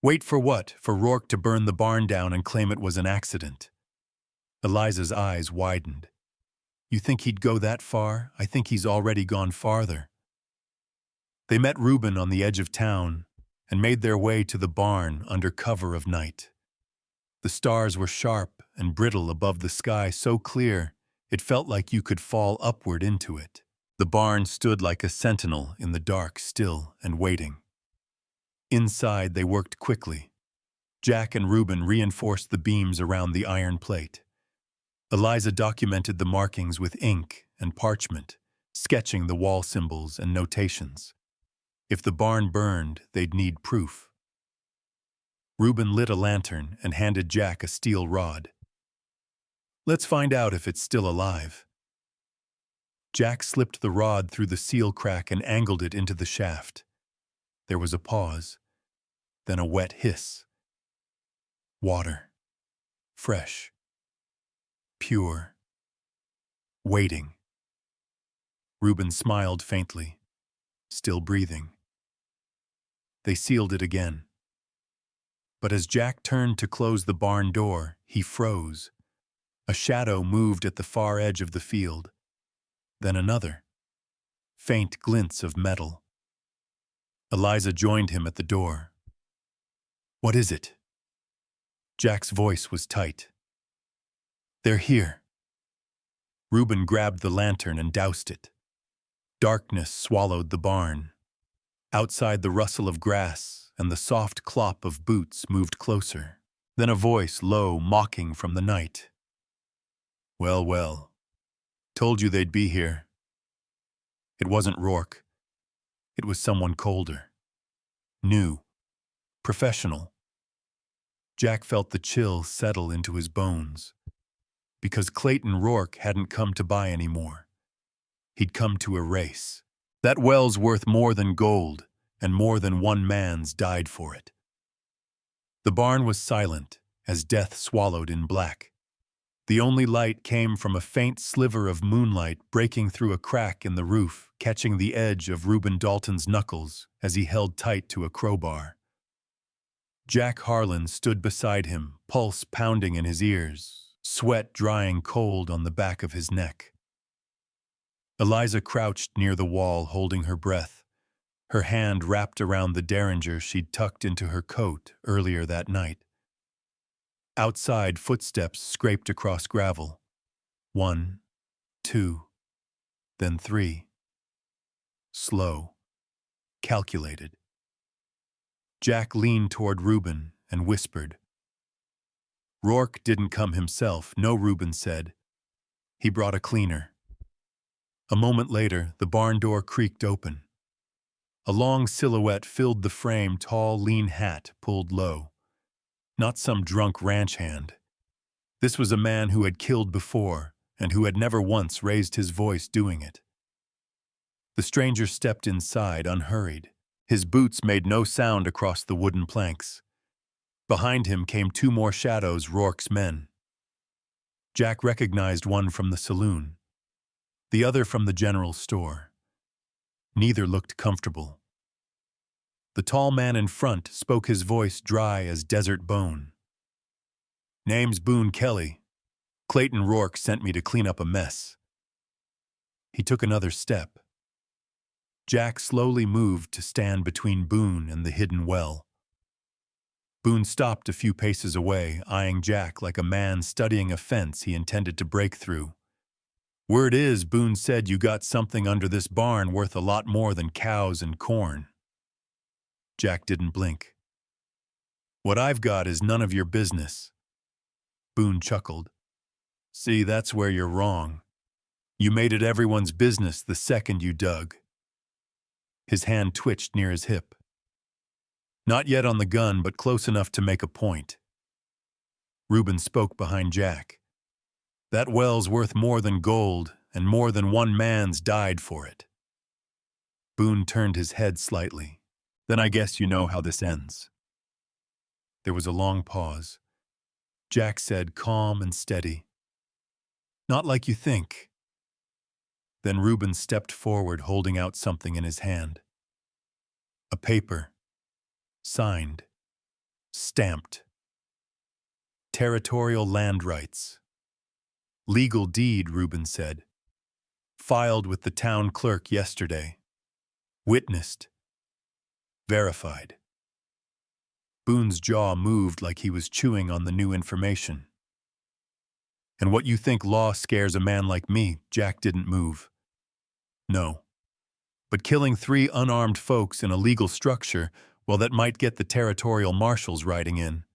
Wait for what? For Rourke to burn the barn down and claim it was an accident. Eliza's eyes widened. You think he'd go that far? I think he's already gone farther. They met Reuben on the edge of town and made their way to the barn under cover of night. The stars were sharp and brittle above the sky, so clear it felt like you could fall upward into it. The barn stood like a sentinel in the dark, still and waiting. Inside, they worked quickly. Jack and Reuben reinforced the beams around the iron plate. Eliza documented the markings with ink and parchment, sketching the wall symbols and notations. If the barn burned, they'd need proof. Reuben lit a lantern and handed Jack a steel rod. Let's find out if it's still alive. Jack slipped the rod through the seal crack and angled it into the shaft. There was a pause, then a wet hiss. Water. Fresh. Pure. Waiting. Reuben smiled faintly, still breathing. They sealed it again. But as Jack turned to close the barn door, he froze. A shadow moved at the far edge of the field. Then another. Faint glints of metal. Eliza joined him at the door. What is it? Jack's voice was tight. They're here. Reuben grabbed the lantern and doused it. Darkness swallowed the barn. Outside, the rustle of grass and the soft clop of boots moved closer. Then a voice, low, mocking from the night. Well, well. Told you they'd be here. It wasn't Rourke. It was someone colder. New. Professional. Jack felt the chill settle into his bones. Because Clayton Rourke hadn't come to buy anymore. He'd come to erase. That well's worth more than gold, and more than one man's died for it. The barn was silent, as death swallowed in black. The only light came from a faint sliver of moonlight breaking through a crack in the roof, catching the edge of Reuben Dalton's knuckles as he held tight to a crowbar. Jack Harlan stood beside him, pulse pounding in his ears, sweat drying cold on the back of his neck. Eliza crouched near the wall, holding her breath, her hand wrapped around the derringer she'd tucked into her coat earlier that night. Outside, footsteps scraped across gravel. 1, 2, then 3. Slow, calculated. Jack leaned toward Reuben and whispered. Rourke didn't come himself, no, Reuben said. He brought a cleaner. A moment later, the barn door creaked open. A long silhouette filled the frame, tall, lean hat pulled low. Not some drunk ranch hand. This was a man who had killed before and who had never once raised his voice doing it. The stranger stepped inside, unhurried. His boots made no sound across the wooden planks. Behind him came 2 more shadows, Rourke's men. Jack recognized one from the saloon, the other from the general store. Neither looked comfortable. The tall man in front spoke, his voice dry as desert bone. Name's Boone Kelly. Clayton Rourke sent me to clean up a mess. He took another step. Jack slowly moved to stand between Boone and the hidden well. Boone stopped a few paces away, eyeing Jack like a man studying a fence he intended to break through. Word is, Boone said, you got something under this barn worth a lot more than cows and corn. Jack didn't blink. What I've got is none of your business. Boone chuckled. See, that's where you're wrong. You made it everyone's business the second you dug. His hand twitched near his hip. Not yet on the gun, but close enough to make a point. Reuben spoke behind Jack. That well's worth more than gold, and more than one man's died for it. Boone turned his head slightly. Then I guess you know how this ends. There was a long pause. Jack said, calm and steady. Not like you think. Then Reuben stepped forward, holding out something in his hand. A paper. Signed. Stamped. Territorial land rights. Legal deed, Reuben said. filed with the town clerk yesterday. Witnessed. Verified. Boone's jaw moved like he was chewing on the new information. And what you think law scares a man like me, Jack didn't move. No. But killing 3 unarmed folks in a legal structure, well, that might get the territorial marshals riding in.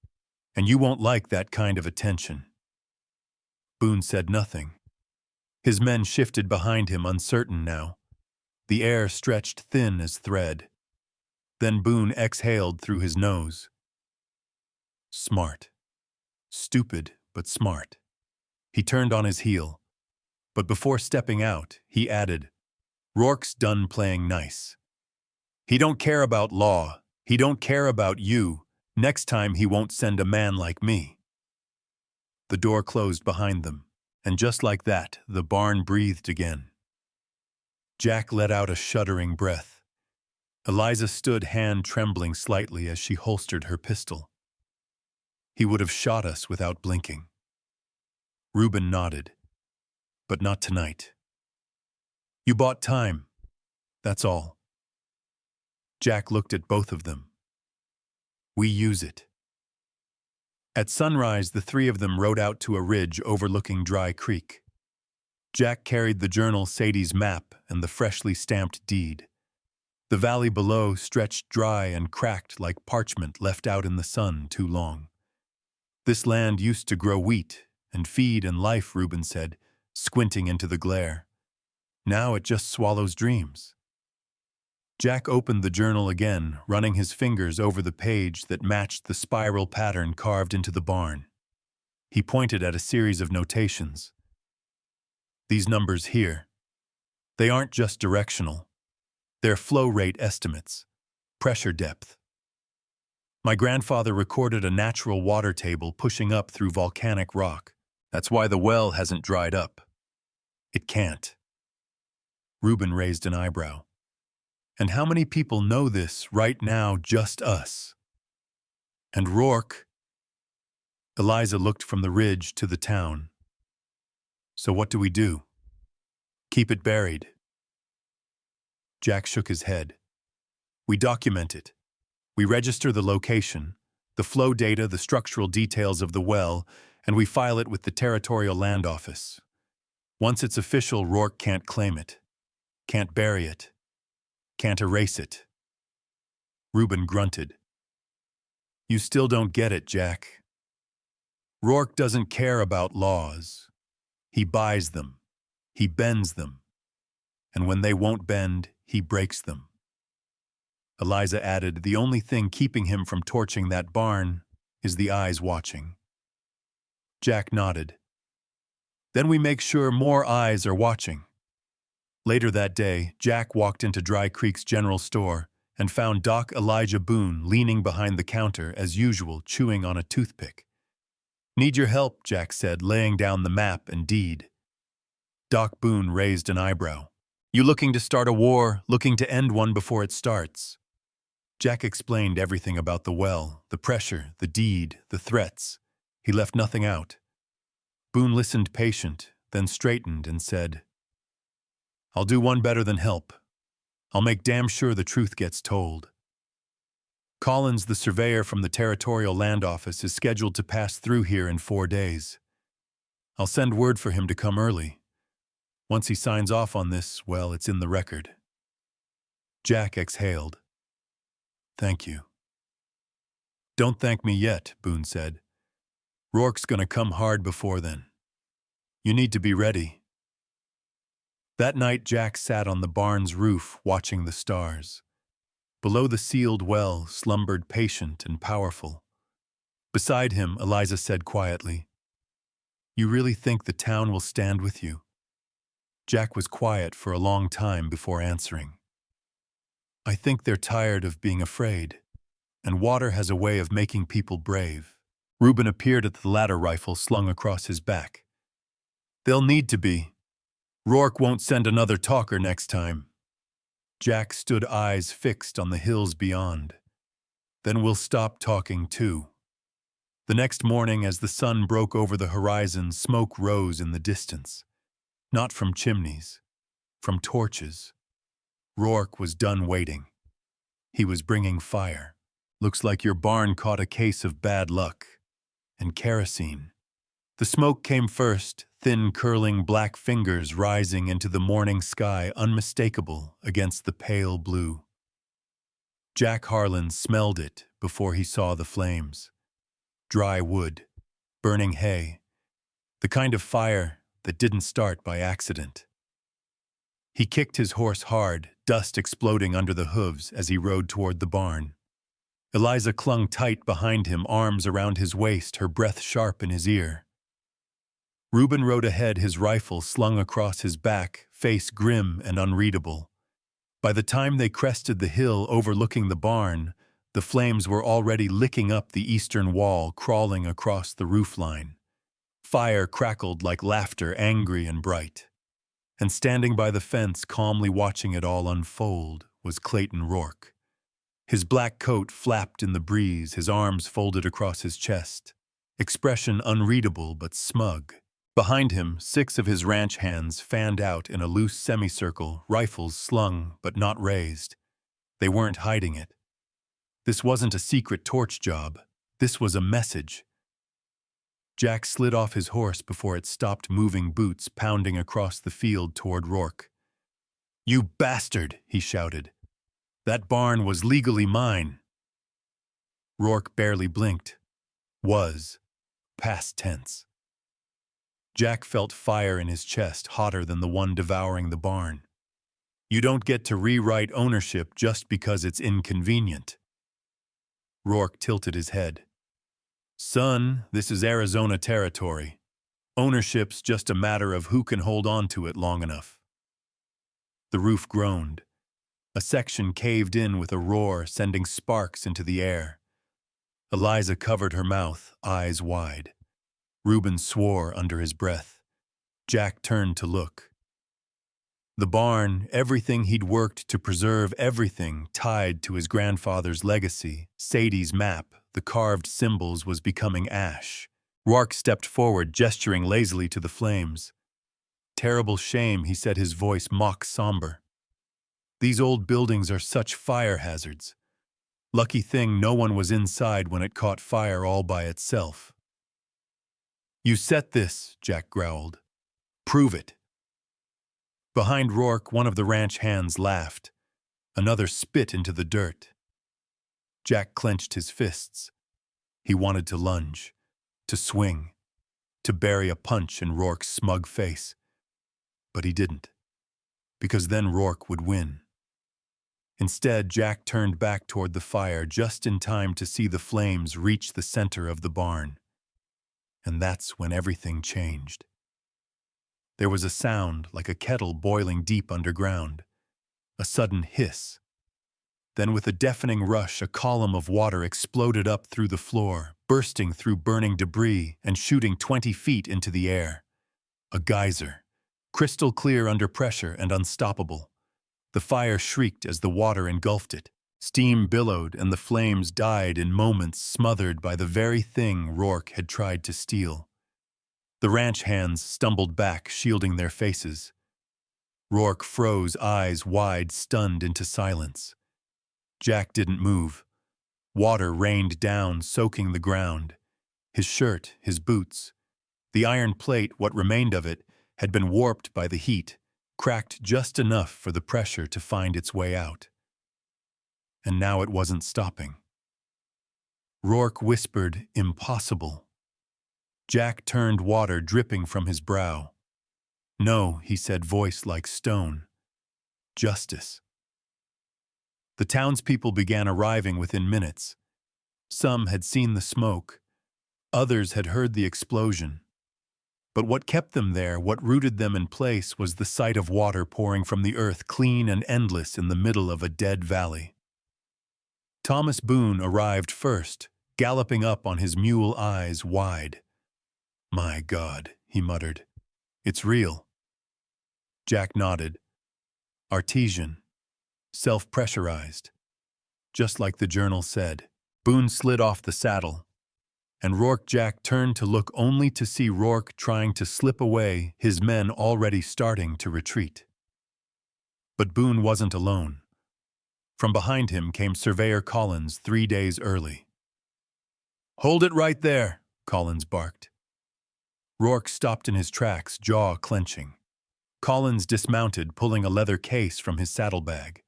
And you won't like that kind of attention. Boone said nothing. His men shifted behind him, uncertain now. The air stretched thin as thread. Then Boone exhaled through his nose. Smart. Stupid, but smart. He turned on his heel. But before stepping out, he added, Rourke's done playing nice. He don't care about law. He don't care about you. Next time he won't send a man like me. The door closed behind them, and just like that, the barn breathed again. Jack let out a shuddering breath. Eliza stood, hand trembling slightly as she holstered her pistol. He would have shot us without blinking. Reuben nodded. But not tonight. You bought time. That's all. Jack looked at both of them. We use it. At sunrise, the 3 of them rode out to a ridge overlooking Dry Creek. Jack carried the journal, Sadie's map, and the freshly stamped deed. The valley below stretched dry and cracked like parchment left out in the sun too long. This land used to grow wheat and feed and life, Reuben said, squinting into the glare. Now it just swallows dreams. Jack opened the journal again, running his fingers over the page that matched the spiral pattern carved into the barn. He pointed at a series of notations. These numbers here, they aren't just directional. They're flow rate estimates, pressure depth. My grandfather recorded a natural water table pushing up through volcanic rock. That's why the well hasn't dried up. It can't. Reuben raised an eyebrow. And how many people know this right now, just us? And Rourke? Eliza looked from the ridge to the town. So what do we do? Keep it buried. Jack shook his head. We document it. We register the location, the flow data, the structural details of the well, and we file it with the Territorial Land Office. Once it's official, Rourke can't claim it, can't bury it, can't erase it. Reuben grunted. You still don't get it, Jack. Rourke doesn't care about laws. He buys them. He bends them. And when they won't bend, he breaks them. Eliza added, the only thing keeping him from torching that barn is the eyes watching. Jack nodded. Then we make sure more eyes are watching. Later that day, Jack walked into Dry Creek's general store and found Doc Elijah Boone leaning behind the counter as usual, chewing on a toothpick. Need your help, Jack said, laying down the map and deed. Doc Boone raised an eyebrow. You looking to start a war, looking to end one before it starts? Jack explained everything about the well, the pressure, the deed, the threats. He left nothing out. Boone listened patient, then straightened and said, I'll do one better than help. I'll make damn sure the truth gets told. Collins, the surveyor from the Territorial Land Office, is scheduled to pass through here in 4 days. I'll send word for him to come early. Once he signs off on this, well, it's in the record. Jack exhaled. Thank you. Don't thank me yet, Boone said. Rourke's gonna come hard before then. You need to be ready. That night, Jack sat on the barn's roof watching the stars. Below the sealed well slumbered patient and powerful. Beside him, Eliza said quietly, You really think the town will stand with you? Jack was quiet for a long time before answering. I think they're tired of being afraid, and water has a way of making people brave. Reuben appeared at the ladder rifle slung across his back. They'll need to be. Rourke won't send another talker next time. Jack stood, eyes fixed on the hills beyond. Then we'll stop talking too. The next morning, as the sun broke over the horizon, smoke rose in the distance. Not from chimneys. from torches. Rourke was done waiting. He was bringing fire. "Looks like your barn caught a case of bad luck." And kerosene. The smoke came first, thin curling black fingers rising into the morning sky, unmistakable against the pale blue. Jack Harlan smelled it before he saw the flames. Dry wood, burning hay, the kind of fire that didn't start by accident. He kicked his horse hard, dust exploding under the hooves as he rode toward the barn. Eliza clung tight behind him, arms around his waist, her breath sharp in his ear. Reuben rode ahead, his rifle slung across his back, face grim and unreadable. By the time they crested the hill overlooking the barn, the flames were already licking up the eastern wall, crawling across the roofline. Fire crackled like laughter, angry and bright. And standing by the fence, calmly watching it all unfold, was Clayton Rourke. His black coat flapped in the breeze, his arms folded across his chest. Expression unreadable but smug. Behind him, 6 of his ranch hands fanned out in a loose semicircle, rifles slung but not raised. They weren't hiding it. This wasn't a secret torch job. This was a message. Jack slid off his horse before it stopped moving, boots pounding across the field toward Rourke. "You bastard!" he shouted. "That barn was legally mine." Rourke barely blinked. Was. Past tense. Jack felt fire in his chest, hotter than the one devouring the barn. "You don't get to rewrite ownership just because it's inconvenient." Rourke tilted his head. "Son, this is Arizona territory. Ownership's just a matter of who can hold on to it long enough." The roof groaned. A section caved in with a roar, sending sparks into the air. Eliza covered her mouth, eyes wide. Reuben swore under his breath. Jack turned to look. The barn, everything he'd worked to preserve, everything tied to his grandfather's legacy, Sadie's map, the carved symbols, was becoming ash. Rourke stepped forward, gesturing lazily to the flames. "Terrible shame," he said, his voice mock somber. "These old buildings are such fire hazards. Lucky thing no one was inside when it caught fire all by itself." "You set this," Jack growled. "Prove it." Behind Rourke, one of the ranch hands laughed. Another spit into the dirt. Jack clenched his fists. He wanted to lunge, to swing, to bury a punch in Rourke's smug face. But he didn't, because then Rourke would win. Instead, Jack turned back toward the fire just in time to see the flames reach the center of the barn. And that's when everything changed. There was a sound like a kettle boiling deep underground, a sudden hiss. Then with a deafening rush, a column of water exploded up through the floor, bursting through burning debris and shooting 20 feet into the air. A geyser, crystal clear under pressure and unstoppable. The fire shrieked as the water engulfed it. Steam billowed and the flames died in moments, smothered by the very thing Rourke had tried to steal. The ranch hands stumbled back, shielding their faces. Rourke froze, eyes wide, stunned into silence. Jack didn't move. Water rained down, soaking the ground. His shirt, his boots. The iron plate, what remained of it, had been warped by the heat, cracked just enough for the pressure to find its way out. And now it wasn't stopping. Rourke whispered, "Impossible." Jack turned, water dripping from his brow. "No," he said, voice like stone. "Justice." The townspeople began arriving within minutes. Some had seen the smoke. Others had heard the explosion. But what kept them there, what rooted them in place, was the sight of water pouring from the earth, clean and endless in the middle of a dead valley. Thomas Boone arrived first, galloping up on his mule, eyes wide. "My God," he muttered. "It's real." Jack nodded. "Artesian. Self-pressurized. Just like the journal said." Boone slid off the saddle, and Jack turned to look, only to see Rourke trying to slip away, his men already starting to retreat. But Boone wasn't alone. From behind him came Surveyor Collins 3 days early. "Hold it right there," Collins barked. Rourke stopped in his tracks, jaw clenching. Collins dismounted, pulling a leather case from his saddlebag.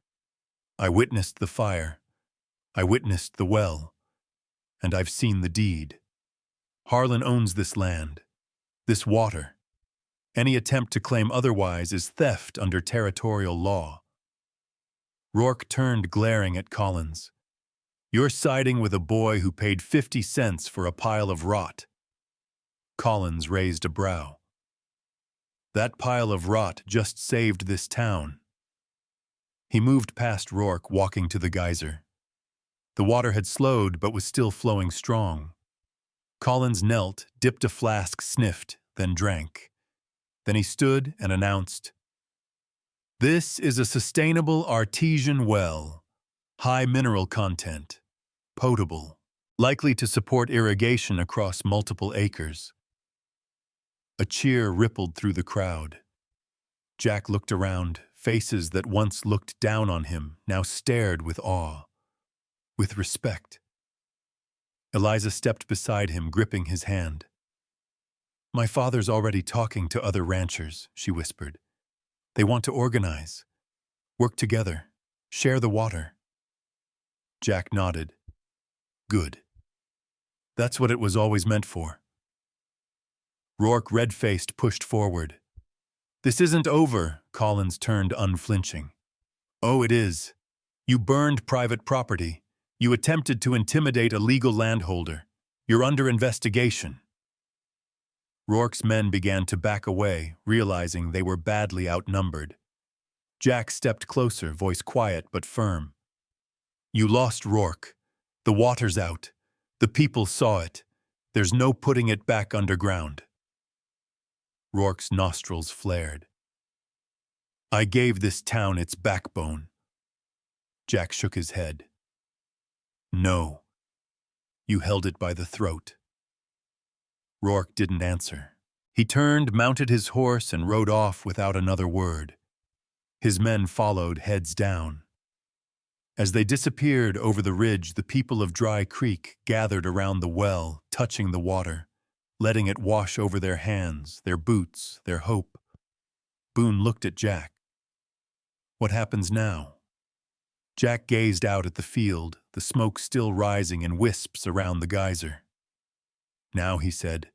"I witnessed the fire. I witnessed the well. And I've seen the deed. Harlan owns this land, this water. Any attempt to claim otherwise is theft under territorial law." Rourke turned, glaring at Collins. "You're siding with a boy who paid 50 cents for a pile of rot." Collins raised a brow. "That pile of rot just saved this town." He moved past Rourke, walking to the geyser. The water had slowed but was still flowing strong. Collins knelt, dipped a flask, sniffed, then drank. Then he stood and announced, "This is a sustainable artesian well, high mineral content, potable, likely to support irrigation across multiple acres." A cheer rippled through the crowd. Jack looked around. Faces that once looked down on him now stared with awe, with respect. Eliza stepped beside him, gripping his hand. "My father's already talking to other ranchers," she whispered. "They want to organize, work together, share the water." Jack nodded. "Good. That's what it was always meant for." Rourke, red-faced, pushed forward. "This isn't over," Collins turned, unflinching. "Oh, it is. You burned private property. You attempted to intimidate a legal landholder. You're under investigation." Rourke's men began to back away, realizing they were badly outnumbered. Jack stepped closer, voice quiet but firm. "You lost, Rourke. The water's out. The people saw it. There's no putting it back underground." Rourke's nostrils flared. "I gave this town its backbone." Jack shook his head. "No. You held it by the throat." Rourke didn't answer. He turned, mounted his horse, and rode off without another word. His men followed, heads down. As they disappeared over the ridge, the people of Dry Creek gathered around the well, touching the water, letting it wash over their hands, their boots, their hope. Boone looked at Jack. "What happens now?" Jack gazed out at the field, the smoke still rising in wisps around the geyser. "Now," he said,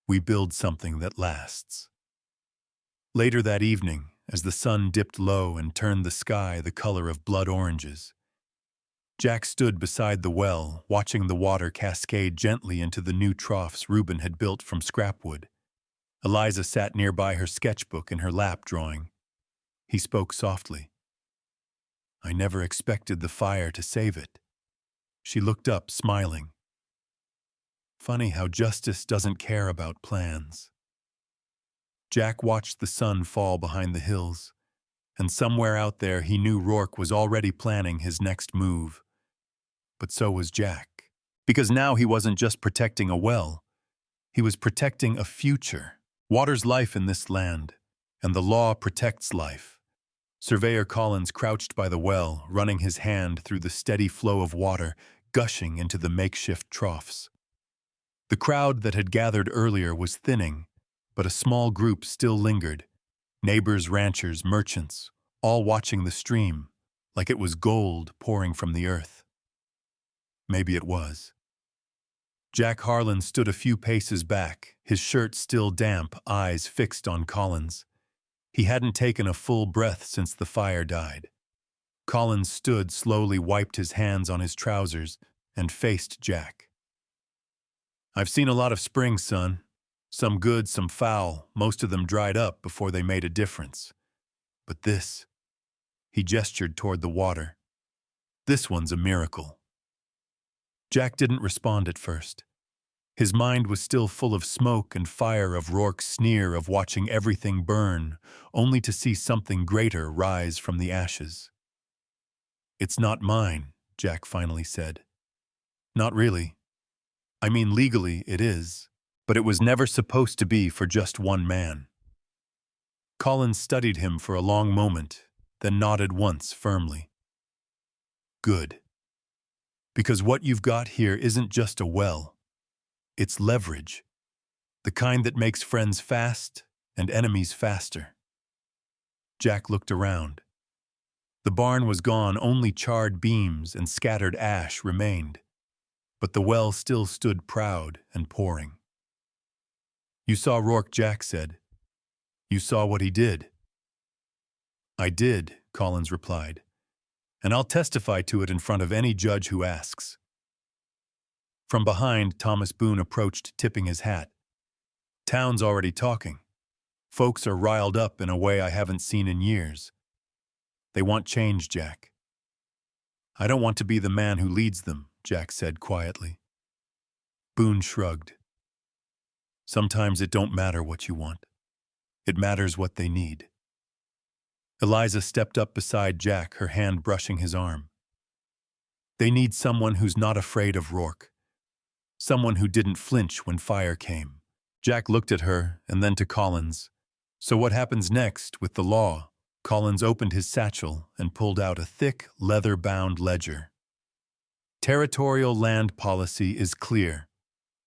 "we build something that lasts." Later that evening, as the sun dipped low and turned the sky the color of blood oranges, Jack stood beside the well, watching the water cascade gently into the new troughs Reuben had built from scrapwood. Eliza sat nearby, her sketchbook in her lap, drawing. He spoke softly. "I never expected the fire to save it." She looked up, smiling. "Funny how justice doesn't care about plans." Jack watched the sun fall behind the hills, and somewhere out there he knew Rourke was already planning his next move. But so was Jack. Because now he wasn't just protecting a well, he was protecting a future. Water's life in this land, and the law protects life. Surveyor Collins crouched by the well, running his hand through the steady flow of water, gushing into the makeshift troughs. The crowd that had gathered earlier was thinning, but a small group still lingered. Neighbors, ranchers, merchants, all watching the stream, like it was gold pouring from the earth. Maybe it was. Jack Harlan stood a few paces back, his shirt still damp, eyes fixed on Collins. He hadn't taken a full breath since the fire died. Collins stood, slowly wiped his hands on his trousers, and faced Jack. "I've seen a lot of springs, son. Some good, some foul, most of them dried up before they made a difference. But this," he gestured toward the water, "this one's a miracle." Jack didn't respond at first. His mind was still full of smoke and fire, of Rourke's sneer, of watching everything burn, only to see something greater rise from the ashes. "It's not mine," Jack finally said. "Not really. I mean, legally it is, but it was never supposed to be for just one man." Collins studied him for a long moment, then nodded once firmly. Good. Because what you've got here isn't just a well. It's leverage. The kind that makes friends fast and enemies faster. Jack looked around. The barn was gone, only charred beams and scattered ash remained. But the well still stood proud and pouring. You saw Rourke, Jack said. You saw what he did. I did, Collins replied. And I'll testify to it in front of any judge who asks. From behind, Thomas Boone approached, tipping his hat. Town's already talking. Folks are riled up in a way I haven't seen in years. They want change, Jack. I don't want to be the man who leads them, Jack said quietly. Boone shrugged. Sometimes it don't matter what you want. It matters what they need. Eliza stepped up beside Jack, her hand brushing his arm. They need someone who's not afraid of Rourke. Someone who didn't flinch when fire came. Jack looked at her and then to Collins. So what happens next with the law? Collins opened his satchel and pulled out a thick, leather-bound ledger. Territorial land policy is clear.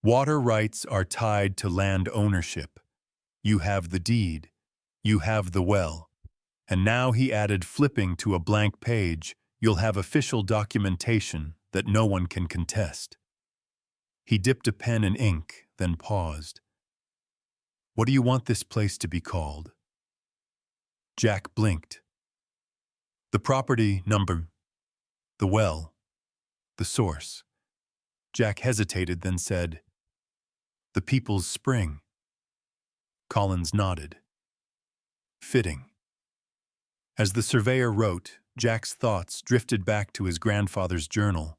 Water rights are tied to land ownership. You have the deed. You have the well. And now, he added, flipping to a blank page, you'll have official documentation that no one can contest. He dipped a pen in ink, then paused. What do you want this place to be called? Jack blinked. The property number, the well, the source. Jack hesitated, then said, The People's Spring. Collins nodded. Fitting. As the surveyor wrote, Jack's thoughts drifted back to his grandfather's journal.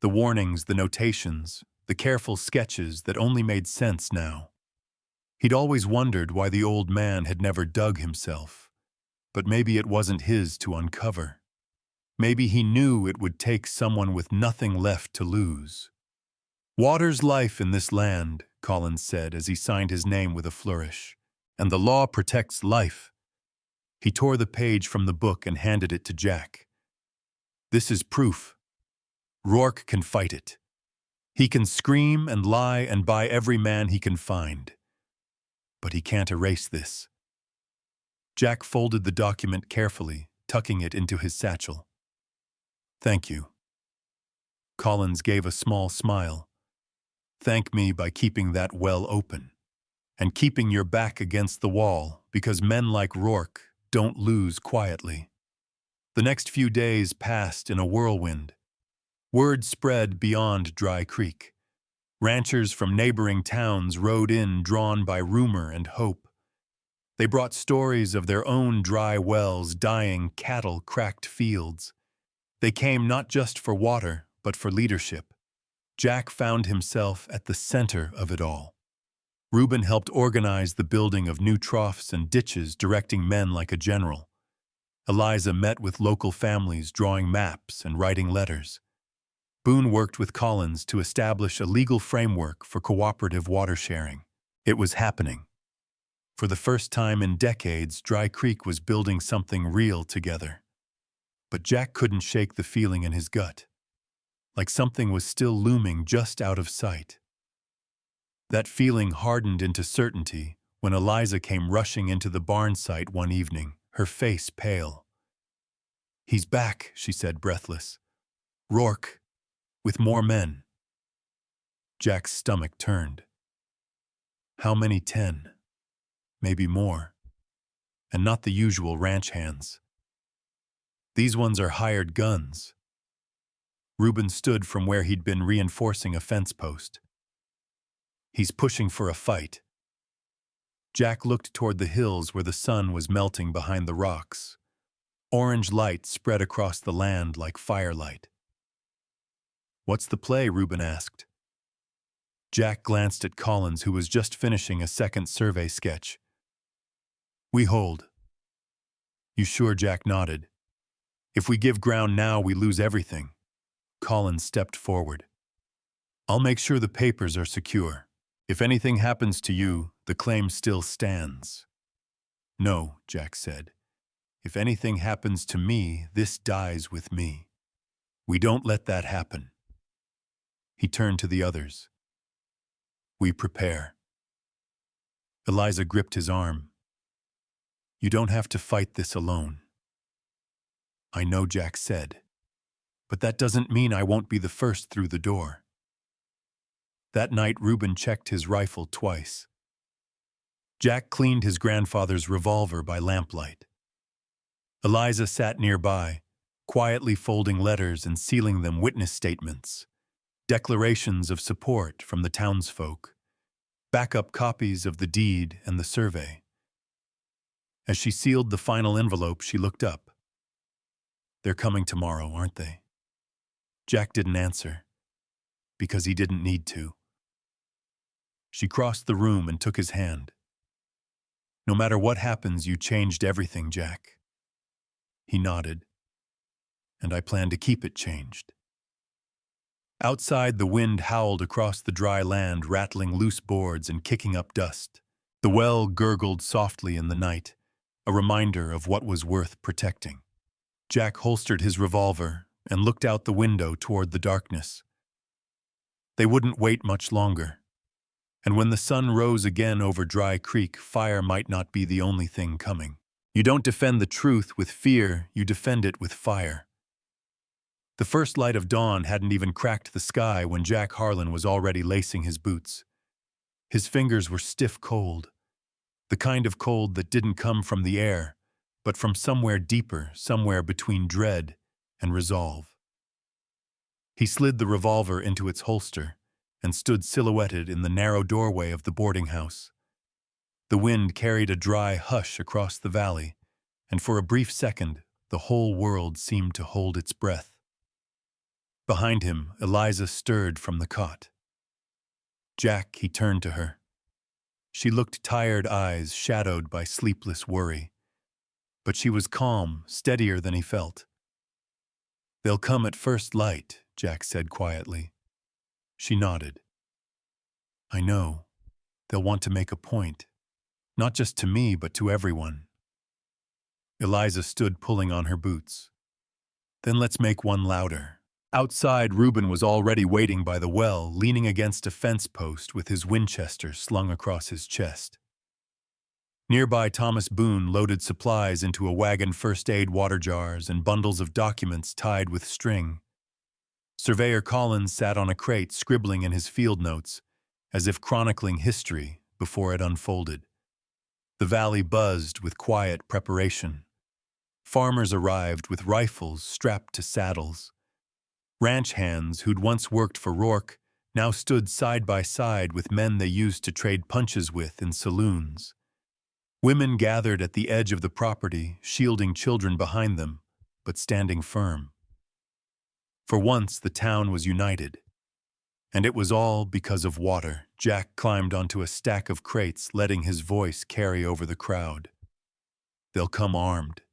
The warnings, the notations, the careful sketches that only made sense now. He'd always wondered why the old man had never dug himself. But maybe it wasn't his to uncover. Maybe he knew it would take someone with nothing left to lose. Water's life in this land, Collins said as he signed his name with a flourish. And the law protects life. He tore the page from the book and handed it to Jack. This is proof. Rourke can fight it. He can scream and lie and buy every man he can find. But he can't erase this. Jack folded the document carefully, tucking it into his satchel. Thank you. Collins gave a small smile. Thank me by keeping that well open. And keeping your back against the wall, because men like Rourke don't lose quietly. The next few days passed in a whirlwind. Word spread beyond Dry Creek. Ranchers from neighboring towns rode in, drawn by rumor and hope. They brought stories of their own dry wells, dying cattle, cracked fields. They came not just for water, but for leadership. Jack found himself at the center of it all. Reuben helped organize the building of new troughs and ditches, directing men like a general. Eliza met with local families, drawing maps and writing letters. Boone worked with Collins to establish a legal framework for cooperative water sharing. It was happening. For the first time in decades, Dry Creek was building something real together. But Jack couldn't shake the feeling in his gut, like something was still looming just out of sight. That feeling hardened into certainty when Eliza came rushing into the barn site one evening, her face pale. He's back, she said, breathless. Rourke, with more men. Jack's stomach turned. How many? 10? Maybe more. And not the usual ranch hands. These ones are hired guns. Reuben stood from where he'd been reinforcing a fence post. He's pushing for a fight. Jack looked toward the hills where the sun was melting behind the rocks. Orange light spread across the land like firelight. What's the play? Reuben asked. Jack glanced at Collins, who was just finishing a second survey sketch. We hold. You sure? Jack nodded. If we give ground now, we lose everything. Collins stepped forward. I'll make sure the papers are secure. If anything happens to you, the claim still stands. No, Jack said. If anything happens to me, this dies with me. We don't let that happen." He turned to the others. "We prepare." Eliza gripped his arm. "You don't have to fight this alone." "I know," Jack said, "but that doesn't mean I won't be the first through the door." That night, Reuben checked his rifle twice. Jack cleaned his grandfather's revolver by lamplight. Eliza sat nearby, quietly folding letters and sealing them witness statements, declarations of support from the townsfolk, backup copies of the deed and the survey. As she sealed the final envelope, she looked up. "They're coming tomorrow, aren't they?" Jack didn't answer, because he didn't need to. She crossed the room and took his hand. "No matter what happens, you changed everything, Jack." He nodded. "And I plan to keep it changed." Outside, the wind howled across the dry land, rattling loose boards and kicking up dust. The well gurgled softly in the night, a reminder of what was worth protecting. Jack holstered his revolver and looked out the window toward the darkness. They wouldn't wait much longer, and when the sun rose again over Dry Creek, fire might not be the only thing coming. You don't defend the truth with fear, you defend it with fire. The first light of dawn hadn't even cracked the sky when Jack Harlan was already lacing his boots. His fingers were stiff cold, the kind of cold that didn't come from the air, but from somewhere deeper, somewhere between dread and resolve. He slid the revolver into its holster and stood silhouetted in the narrow doorway of the boarding house. The wind carried a dry hush across the valley, and for a brief second, the whole world seemed to hold its breath. Behind him, Eliza stirred from the cot. "Jack," he turned to her. She looked tired eyes shadowed by sleepless worry. But she was calm, steadier than he felt. "They'll come at first light," Jack said quietly. She nodded. "I know. They'll want to make a point. Not just to me, but to everyone." Eliza stood pulling on her boots. "Then let's make one louder." Outside, Reuben was already waiting by the well, leaning against a fence post with his Winchester slung across his chest. Nearby, Thomas Boone loaded supplies into a wagon, first aid water jars, and bundles of documents tied with string. Surveyor Collins sat on a crate, scribbling in his field notes, as if chronicling history before it unfolded. The valley buzzed with quiet preparation. Farmers arrived with rifles strapped to saddles. Ranch hands who'd once worked for Rourke now stood side by side with men they used to trade punches with in saloons. Women gathered at the edge of the property, shielding children behind them, but standing firm. For once, the town was united. And it was all because of water. Jack climbed onto a stack of crates, letting his voice carry over the crowd. "They'll come armed.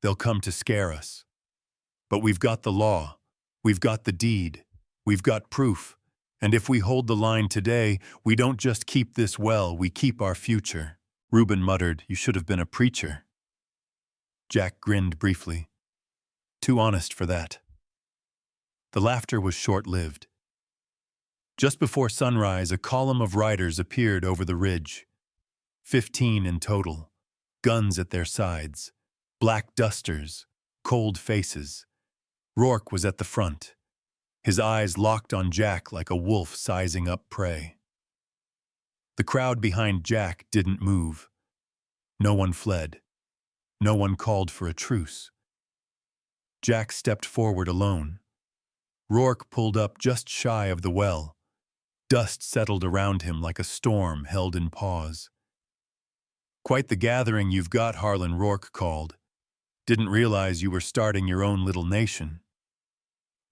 They'll come to scare us. But we've got the law. We've got the deed. We've got proof. And if we hold the line today, we don't just keep this well, we keep our future." Reuben muttered, "You should have been a preacher." Jack grinned briefly. "Too honest for that." The laughter was short-lived. Just before sunrise, a column of riders appeared over the ridge. 15 in total, guns at their sides, black dusters, cold faces. Rourke was at the front, his eyes locked on Jack like a wolf sizing up prey. The crowd behind Jack didn't move. No one fled. No one called for a truce. Jack stepped forward alone. Rourke pulled up just shy of the well. Dust settled around him like a storm held in pause. "Quite the gathering you've got," Harlan, Rourke called. "Didn't realize you were starting your own little nation."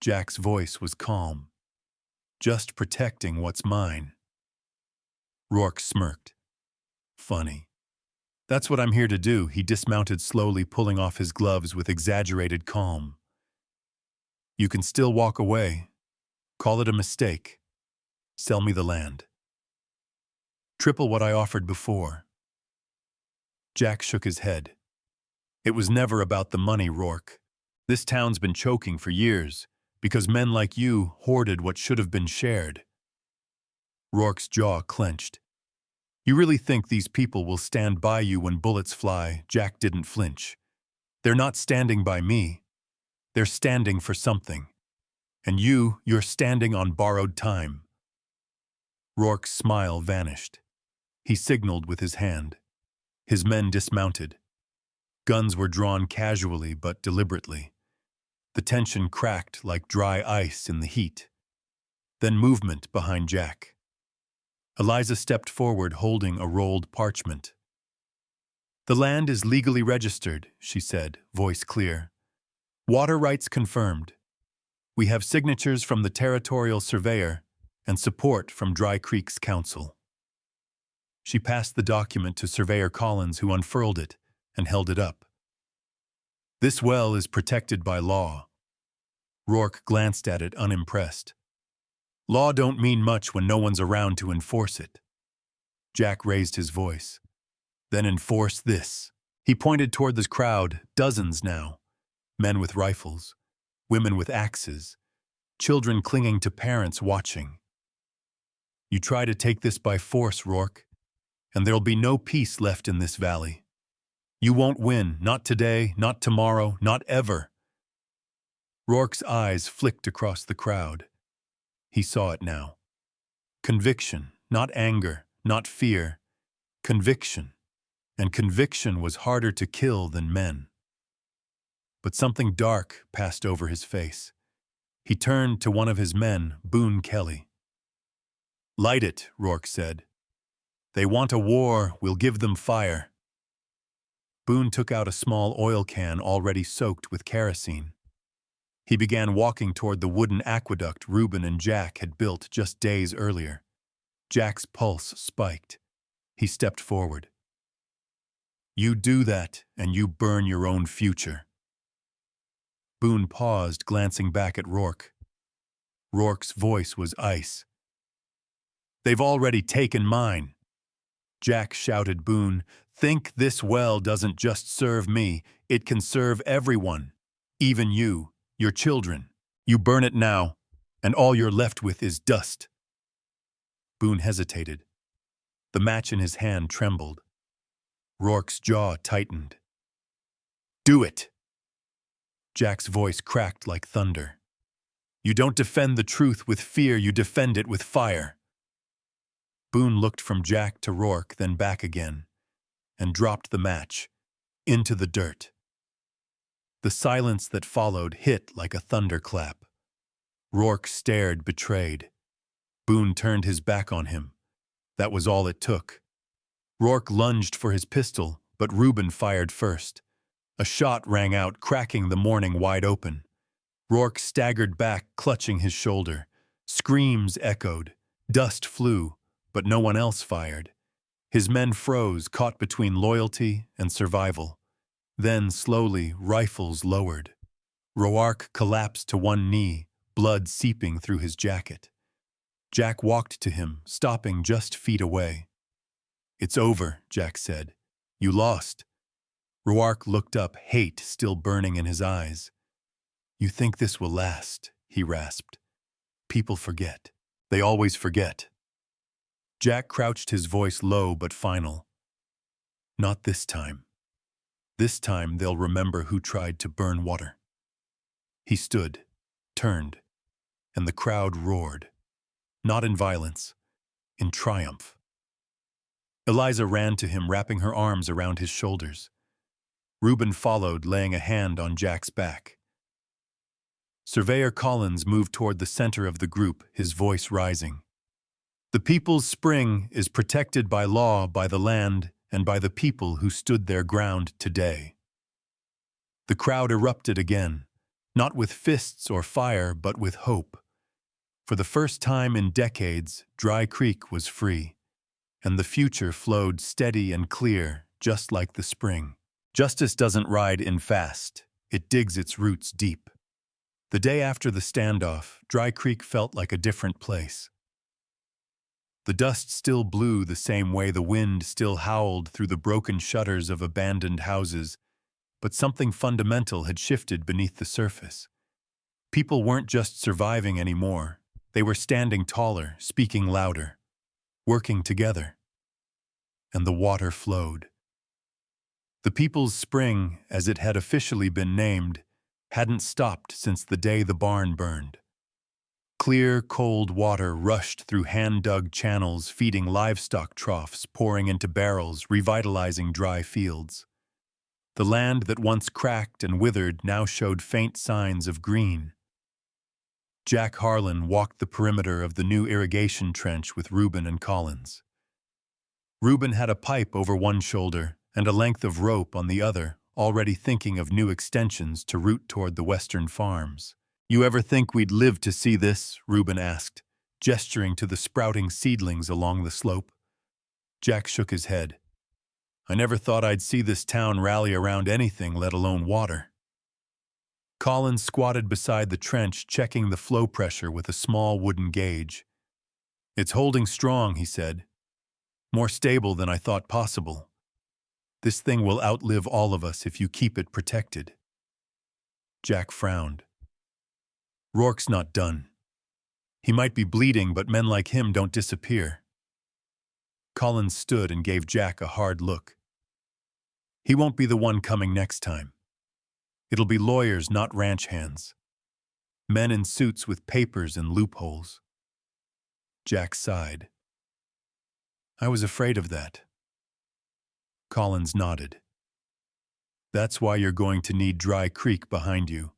Jack's voice was calm. "Just protecting what's mine." Rourke smirked. "Funny. That's what I'm here to do." He dismounted slowly, pulling off his gloves with exaggerated calm. "You can still walk away. Call it a mistake. Sell me the land. Triple what I offered before." Jack shook his head. It was never about the money, Rourke. This town's been choking for years, because men like you hoarded what should have been shared. Rourke's jaw clenched. You really think these people will stand by you when bullets fly? Jack didn't flinch. They're not standing by me. They're standing for something. And you're standing on borrowed time. Rourke's smile vanished. He signaled with his hand. His men dismounted. Guns were drawn casually but deliberately. The tension cracked like dry ice in the heat. Then movement behind Jack. Eliza stepped forward holding a rolled parchment. The land is legally registered, she said, voice clear. Water rights confirmed. We have signatures from the territorial surveyor and support from Dry Creek's council. She passed the document to Surveyor Collins, who unfurled it and held it up. This well is protected by law. Rourke glanced at it unimpressed. Law don't mean much when no one's around to enforce it. Jack raised his voice. Then enforce this. He pointed toward the crowd, dozens now. Men with rifles, women with axes, children clinging to parents watching. You try to take this by force, Rourke, and there'll be no peace left in this valley. You won't win, not today, not tomorrow, not ever. Rourke's eyes flicked across the crowd. He saw it now. Conviction, not anger, not fear. Conviction. And conviction was harder to kill than men. But something dark passed over his face. He turned to one of his men, Boone Kelly. Light it, Rourke said. They want a war, we'll give them fire. Boone took out a small oil can already soaked with kerosene. He began walking toward the wooden aqueduct Reuben and Jack had built just days earlier. Jack's pulse spiked. He stepped forward. You do that, and you burn your own future. Boone paused, glancing back at Rourke. Rourke's voice was ice. They've already taken mine. Jack shouted. Boone, think this well doesn't just serve me, it can serve everyone, even you, your children. You burn it now, and all you're left with is dust. Boone hesitated. The match in his hand trembled. Rourke's jaw tightened. Do it! Jack's voice cracked like thunder. You don't defend the truth with fear, you defend it with fire. Boone looked from Jack to Rourke, then back again, and dropped the match into the dirt. The silence that followed hit like a thunderclap. Rourke stared, betrayed. Boone turned his back on him. That was all it took. Rourke lunged for his pistol, but Reuben fired first. A shot rang out, cracking the morning wide open. Rourke staggered back, clutching his shoulder. Screams echoed. Dust flew, but no one else fired. His men froze, caught between loyalty and survival. Then, slowly, rifles lowered. Rourke collapsed to one knee, blood seeping through his jacket. Jack walked to him, stopping just feet away. It's over, Jack said. You lost. Rourke looked up, hate still burning in his eyes. You think this will last, he rasped. People forget. They always forget. Jack crouched, his voice low but final. Not this time. This time they'll remember who tried to burn water. He stood, turned, and the crowd roared. Not in violence, in triumph. Eliza ran to him, wrapping her arms around his shoulders. Reuben followed, laying a hand on Jack's back. Surveyor Collins moved toward the center of the group, his voice rising. The people's spring is protected by law, by the land, and by the people who stood their ground today. The crowd erupted again, not with fists or fire, but with hope. For the first time in decades, Dry Creek was free, and the future flowed steady and clear, just like the spring. Justice doesn't ride in fast, it digs its roots deep. The day after the standoff, Dry Creek felt like a different place. The dust still blew the same way, the wind still howled through the broken shutters of abandoned houses, but something fundamental had shifted beneath the surface. People weren't just surviving anymore. They were standing taller, speaking louder, working together. And the water flowed. The People's Spring, as it had officially been named, hadn't stopped since the day the barn burned. Clear, cold water rushed through hand-dug channels, feeding livestock troughs, pouring into barrels, revitalizing dry fields. The land that once cracked and withered now showed faint signs of green. Jack Harlan walked the perimeter of the new irrigation trench with Reuben and Collins. Reuben had a pipe over one shoulder and a length of rope on the other, already thinking of new extensions to route toward the western farms. "You ever think we'd live to see this?" Reuben asked, gesturing to the sprouting seedlings along the slope. Jack shook his head. "I never thought I'd see this town rally around anything, let alone water." Collins squatted beside the trench, checking the flow pressure with a small wooden gauge. "It's holding strong," he said. "More stable than I thought possible. This thing will outlive all of us if you keep it protected." Jack frowned. "Rourke's not done. He might be bleeding, but men like him don't disappear." Collins stood and gave Jack a hard look. "He won't be the one coming next time. It'll be lawyers, not ranch hands. Men in suits with papers and loopholes." Jack sighed. "I was afraid of that." Collins nodded. "That's why you're going to need Dry Creek behind you.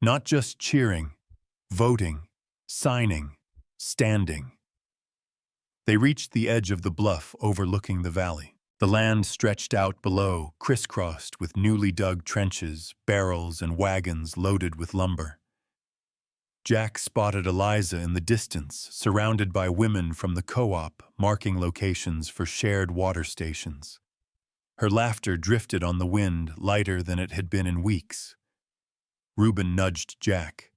Not just cheering, voting, signing, standing." They reached the edge of the bluff overlooking the valley. The land stretched out below, crisscrossed with newly dug trenches, barrels, and wagons loaded with lumber. Jack spotted Eliza in the distance, surrounded by women from the co-op, marking locations for shared water stations. Her laughter drifted on the wind, lighter than it had been in weeks. Reuben nudged Jack.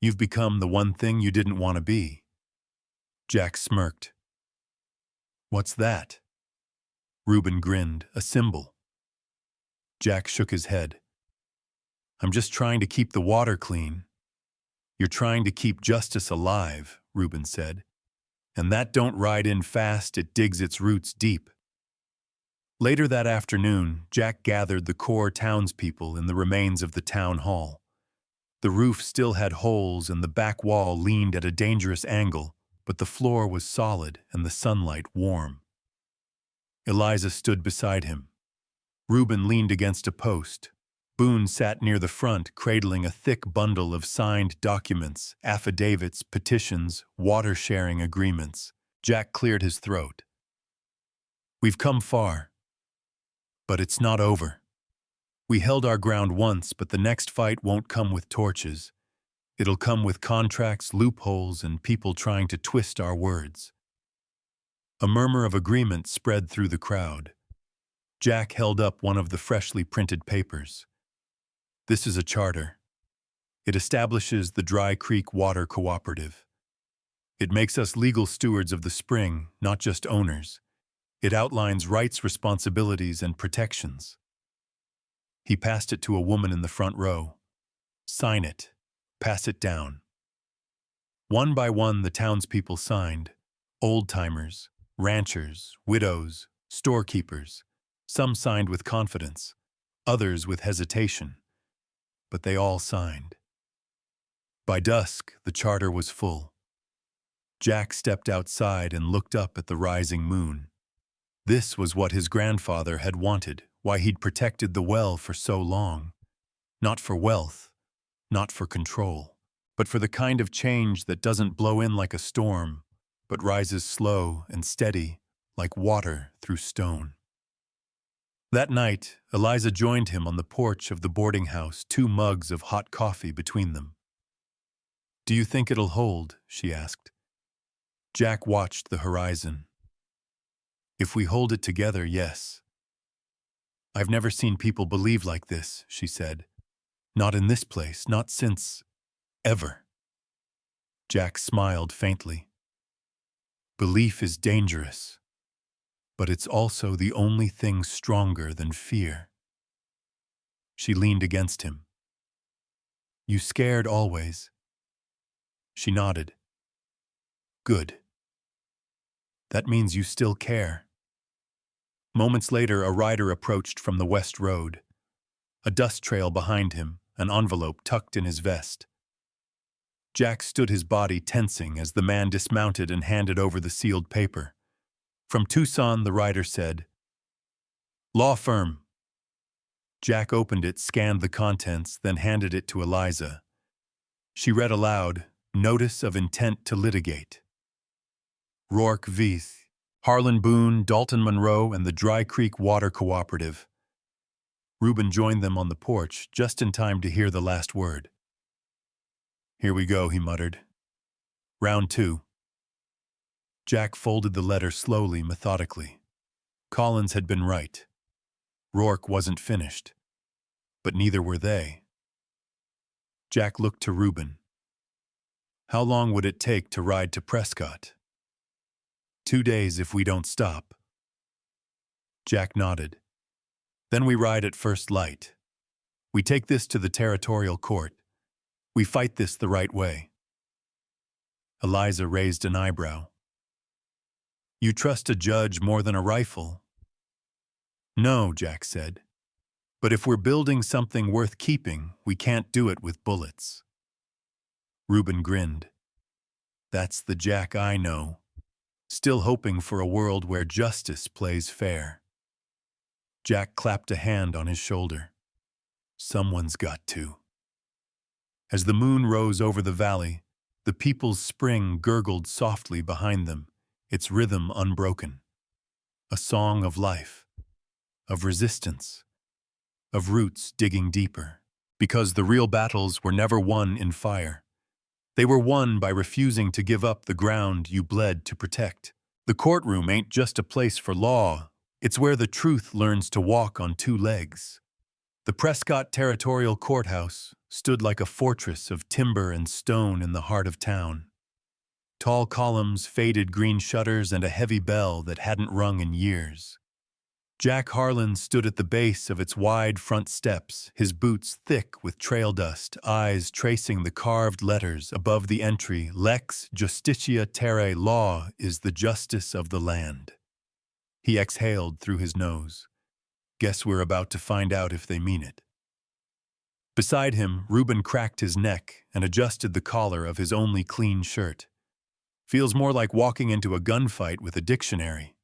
"You've become the one thing you didn't want to be." Jack smirked. "What's that?" Reuben grinned. "A symbol." Jack shook his head. "I'm just trying to keep the water clean." "You're trying to keep justice alive," Reuben said. "And that don't ride in fast, it digs its roots deep." Later that afternoon, Jack gathered the core townspeople in the remains of the town hall. The roof still had holes and the back wall leaned at a dangerous angle, but the floor was solid and the sunlight warm. Eliza stood beside him. Reuben leaned against a post. Boone sat near the front, cradling a thick bundle of signed documents, affidavits, petitions, water-sharing agreements. Jack cleared his throat. "We've come far. But it's not over. We held our ground once, but the next fight won't come with torches. It'll come with contracts, loopholes, and people trying to twist our words." A murmur of agreement spread through the crowd. Jack held up one of the freshly printed papers. "This is a charter. It establishes the Dry Creek Water Cooperative. It makes us legal stewards of the spring, not just owners. It outlines rights, responsibilities, and protections." He passed it to a woman in the front row. "Sign it. Pass it down." One by one, the townspeople signed. Old-timers, ranchers, widows, storekeepers. Some signed with confidence, others with hesitation. But they all signed. By dusk, the charter was full. Jack stepped outside and looked up at the rising moon. This was what his grandfather had wanted, why he'd protected the well for so long. Not for wealth, not for control, but for the kind of change that doesn't blow in like a storm, but rises slow and steady, like water through stone. That night, Eliza joined him on the porch of the boarding house, 2 mugs of hot coffee between them. "Do you think it'll hold?" she asked. Jack watched the horizon. "If we hold it together, yes." "I've never seen people believe like this," she said. "Not in this place, not since ever." Jack smiled faintly. "Belief is dangerous, but it's also the only thing stronger than fear." She leaned against him. You scared always? She nodded. Good. That means you still care. Moments later, a rider approached from the west road. A dust trail behind him, an envelope tucked in his vest. Jack stood his body tensing as the man dismounted and handed over the sealed paper. From Tucson, the rider said, Law firm. Jack opened it, scanned the contents, then handed it to Eliza. She read aloud, Notice of intent to litigate. Rourke Veith, Harlan Boone, Dalton Monroe, and the Dry Creek Water Cooperative. Reuben joined them on the porch, just in time to hear the last word. Here we go, he muttered. Round 2. Jack folded the letter slowly, methodically. Collins had been right. Rourke wasn't finished. But neither were they. Jack looked to Reuben. How long would it take to ride to Prescott? 2 days if we don't stop. Jack nodded. Then we ride at first light. We take this to the territorial court. We fight this the right way. Eliza raised an eyebrow. You trust a judge more than a rifle? No, Jack said. But if we're building something worth keeping, we can't do it with bullets. Reuben grinned. That's the Jack I know. Still hoping for a world where justice plays fair. Jack clapped a hand on his shoulder. Someone's got to. As the moon rose over the valley, the people's spring gurgled softly behind them, its rhythm unbroken. A song of life, of resistance, of roots digging deeper, because the real battles were never won in fire. They were won by refusing to give up the ground you bled to protect. The courtroom ain't just a place for law, it's where the truth learns to walk on 2 legs. The Prescott Territorial Courthouse stood like a fortress of timber and stone in the heart of town. Tall columns, faded green shutters, and a heavy bell that hadn't rung in years. Jack Harlan stood at the base of its wide front steps, his boots thick with trail dust, eyes tracing the carved letters above the entry, Lex Justitia Terrae, law is the justice of the land. He exhaled through his nose. Guess we're about to find out if they mean it. Beside him, Reuben cracked his neck and adjusted the collar of his only clean shirt. Feels more like walking into a gunfight with a dictionary.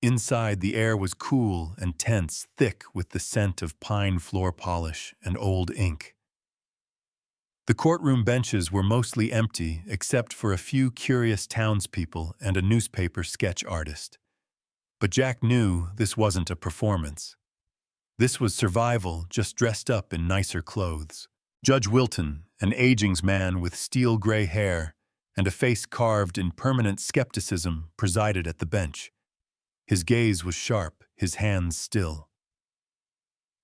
Inside, the air was cool and tense, thick with the scent of pine floor polish and old ink. The courtroom benches were mostly empty except for a few curious townspeople and a newspaper sketch artist. But Jack knew this wasn't a performance. This was survival, just dressed up in nicer clothes. Judge Wilton, an aging's man with steel gray hair and a face carved in permanent skepticism, presided at the bench. His gaze was sharp, his hands still.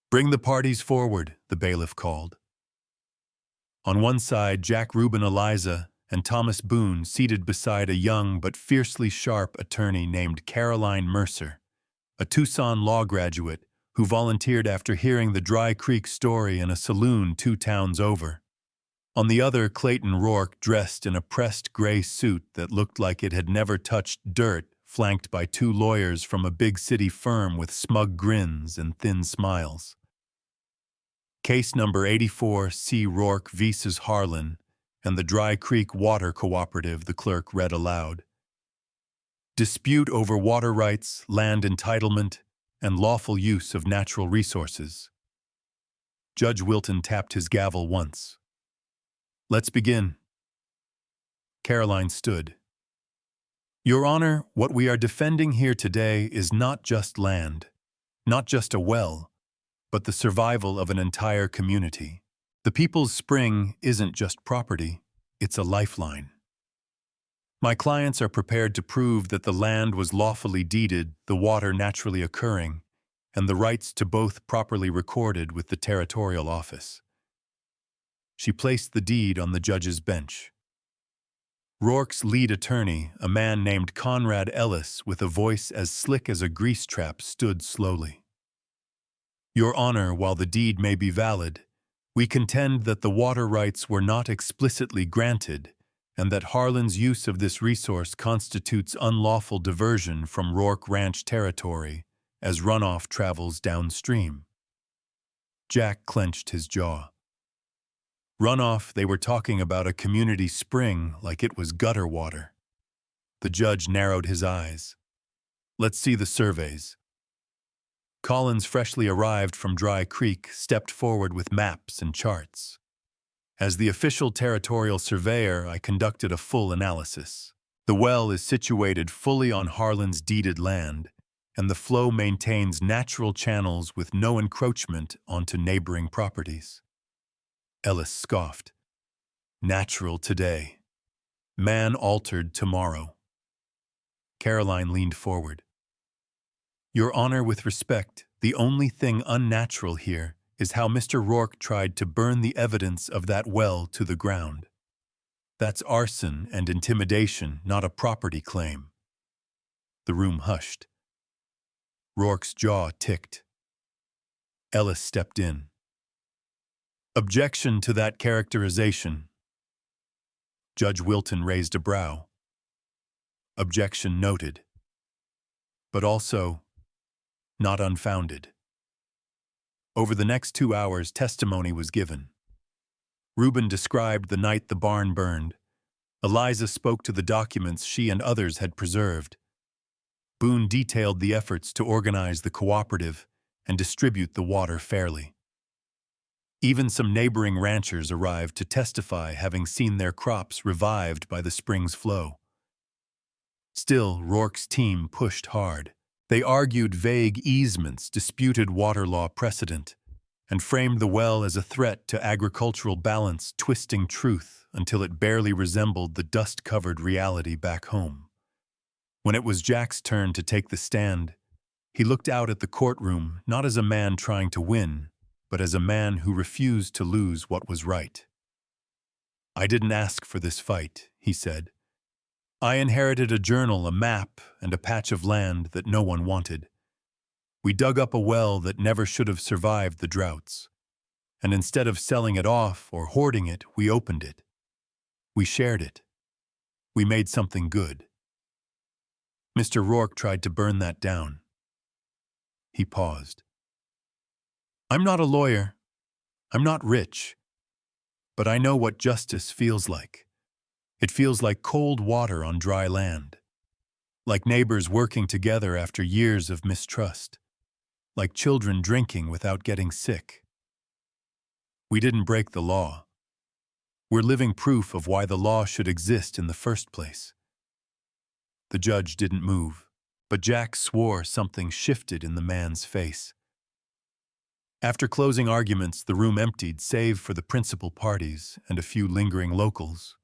Bring the parties forward, the bailiff called. On one side, Jack, Reuben, Eliza, and Thomas Boone seated beside a young but fiercely sharp attorney named Caroline Mercer, a Tucson law graduate who volunteered after hearing the Dry Creek story in a saloon 2 towns over. On the other, Clayton Rourke, dressed in a pressed gray suit that looked like it had never touched dirt, flanked by 2 lawyers from a big city firm with smug grins and thin smiles. Case number 84, C. Rourke vs. Harlan, and the Dry Creek Water Cooperative, the clerk read aloud. Dispute over water rights, land entitlement, and lawful use of natural resources. Judge Wilton tapped his gavel once. Let's begin. Caroline stood. Your Honor, what we are defending here today is not just land, not just a well, but the survival of an entire community. The people's spring isn't just property, it's a lifeline. My clients are prepared to prove that the land was lawfully deeded, the water naturally occurring, and the rights to both properly recorded with the territorial office. She placed the deed on the judge's bench. Rourke's lead attorney, a man named Conrad Ellis with a voice as slick as a grease trap, stood slowly. Your Honor, while the deed may be valid, we contend that the water rights were not explicitly granted and that Harlan's use of this resource constitutes unlawful diversion from Rourke Ranch territory as runoff travels downstream. Jack clenched his jaw. Runoff, they were talking about a community spring like it was gutter water. The judge narrowed his eyes. Let's see the surveys. Collins, freshly arrived from Dry Creek, stepped forward with maps and charts. As the official territorial surveyor, I conducted a full analysis. The well is situated fully on Harlan's deeded land, and the flow maintains natural channels with no encroachment onto neighboring properties. Ellis scoffed. Natural today. Man-altered tomorrow. Caroline leaned forward. Your Honor, with respect, the only thing unnatural here is how Mr. Rourke tried to burn the evidence of that well to the ground. That's arson and intimidation, not a property claim. The room hushed. Rourke's jaw ticked. Ellis stepped in. Objection to that characterization. Judge Wilton raised a brow. Objection noted. But also, not unfounded. Over the next 2 hours, testimony was given. Reuben described the night the barn burned. Eliza spoke to the documents she and others had preserved. Boone detailed the efforts to organize the cooperative and distribute the water fairly. Even some neighboring ranchers arrived to testify, having seen their crops revived by the spring's flow. Still, Rourke's team pushed hard. They argued vague easements, disputed water law precedent, and framed the well as a threat to agricultural balance, twisting truth until it barely resembled the dust-covered reality back home. When it was Jack's turn to take the stand, he looked out at the courtroom not as a man trying to win, but as a man who refused to lose what was right. I didn't ask for this fight, he said. I inherited a journal, a map, and a patch of land that no one wanted. We dug up a well that never should have survived the droughts. And instead of selling it off or hoarding it, we opened it. We shared it. We made something good. Mr. Rourke tried to burn that down. He paused. I'm not a lawyer. I'm not rich. But I know what justice feels like. It feels like cold water on dry land. Like neighbors working together after years of mistrust. Like children drinking without getting sick. We didn't break the law. We're living proof of why the law should exist in the first place. The judge didn't move, but Jack swore something shifted in the man's face. After closing arguments, the room emptied save for the principal parties and a few lingering locals.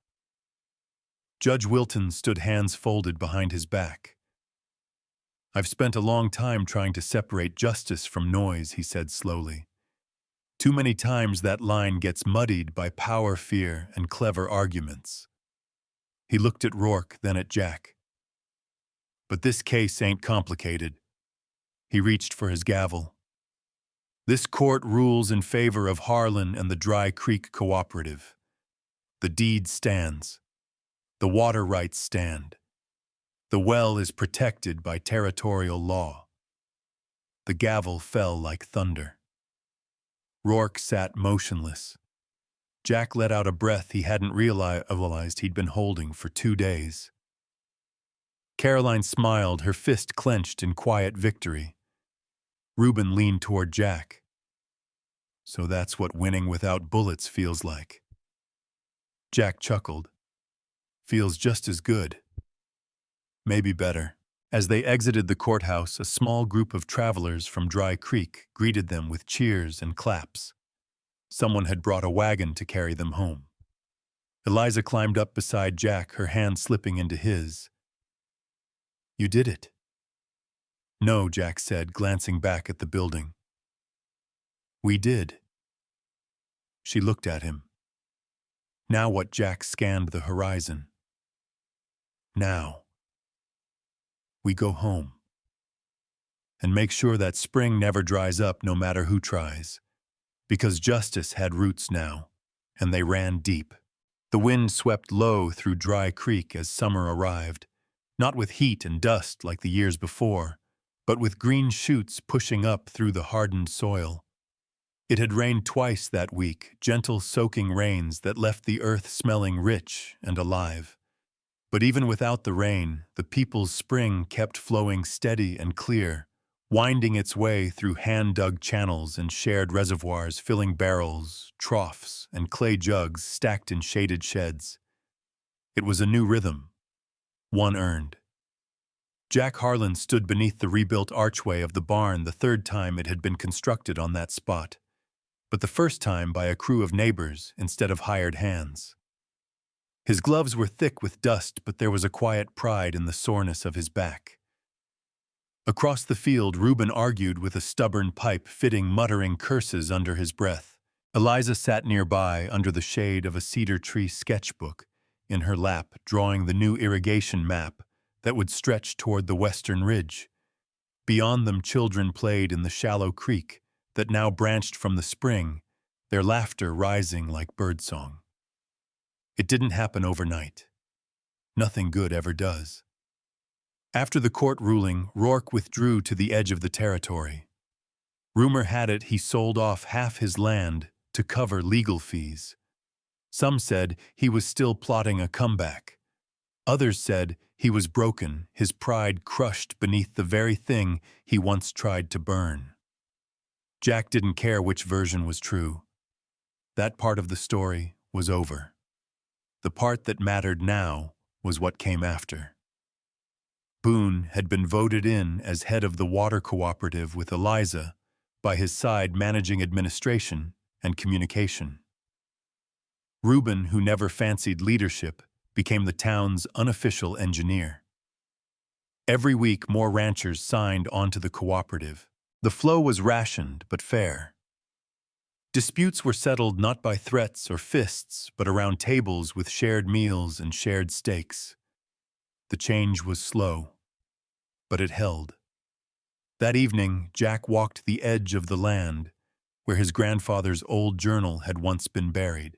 Judge Wilton stood hands folded behind his back. I've spent a long time trying to separate justice from noise, he said slowly. Too many times that line gets muddied by power, fear, and clever arguments. He looked at Rourke, then at Jack. But this case ain't complicated. He reached for his gavel. This court rules in favor of Harlan and the Dry Creek Cooperative. The deed stands. The water rights stand. The well is protected by territorial law. The gavel fell like thunder. Rourke sat motionless. Jack let out a breath he hadn't realized he'd been holding for 2 days. Caroline smiled, her fist clenched in quiet victory. Reuben leaned toward Jack. So that's what winning without bullets feels like. Jack chuckled. Feels just as good. Maybe better. As they exited the courthouse, a small group of travelers from Dry Creek greeted them with cheers and claps. Someone had brought a wagon to carry them home. Eliza climbed up beside Jack, her hand slipping into his. You did it. No, Jack said, glancing back at the building. We did. She looked at him. Now what? Jack scanned the horizon. Now. We go home. and make sure that spring never dries up no matter who tries. Because justice had roots now, and they ran deep. The wind swept low through Dry Creek as summer arrived, not with heat and dust like the years before, but with green shoots pushing up through the hardened soil. It had rained twice that week, gentle soaking rains that left the earth smelling rich and alive. But even without the rain, the people's spring kept flowing steady and clear, winding its way through hand-dug channels and shared reservoirs filling barrels, troughs, and clay jugs stacked in shaded sheds. It was a new rhythm, one earned. Jack Harlan stood beneath the rebuilt archway of the barn the third time it had been constructed on that spot, but the first time by a crew of neighbors instead of hired hands. His gloves were thick with dust, but there was a quiet pride in the soreness of his back. Across the field, Reuben argued with a stubborn pipe, muttering curses under his breath. Eliza sat nearby under the shade of a cedar tree sketchbook, in her lap drawing the new irrigation map that would stretch toward the western ridge. Beyond them, children played in the shallow creek that now branched from the spring, their laughter rising like birdsong. It didn't happen overnight. Nothing good ever does. After the court ruling, Rourke withdrew to the edge of the territory. Rumor had it he sold off half his land to cover legal fees. Some said he was still plotting a comeback. Others said he was broken, his pride crushed beneath the very thing he once tried to burn. Jack didn't care which version was true. That part of the story was over. The part that mattered now was what came after. Boone had been voted in as head of the water cooperative with Eliza, by his side managing administration and communication. Reuben, who never fancied leadership, became the town's unofficial engineer. Every week, more ranchers signed onto the cooperative. The flow was rationed but fair. Disputes were settled not by threats or fists, but around tables with shared meals and shared steaks. The change was slow, but it held. That evening, Jack walked the edge of the land where his grandfather's old journal had once been buried.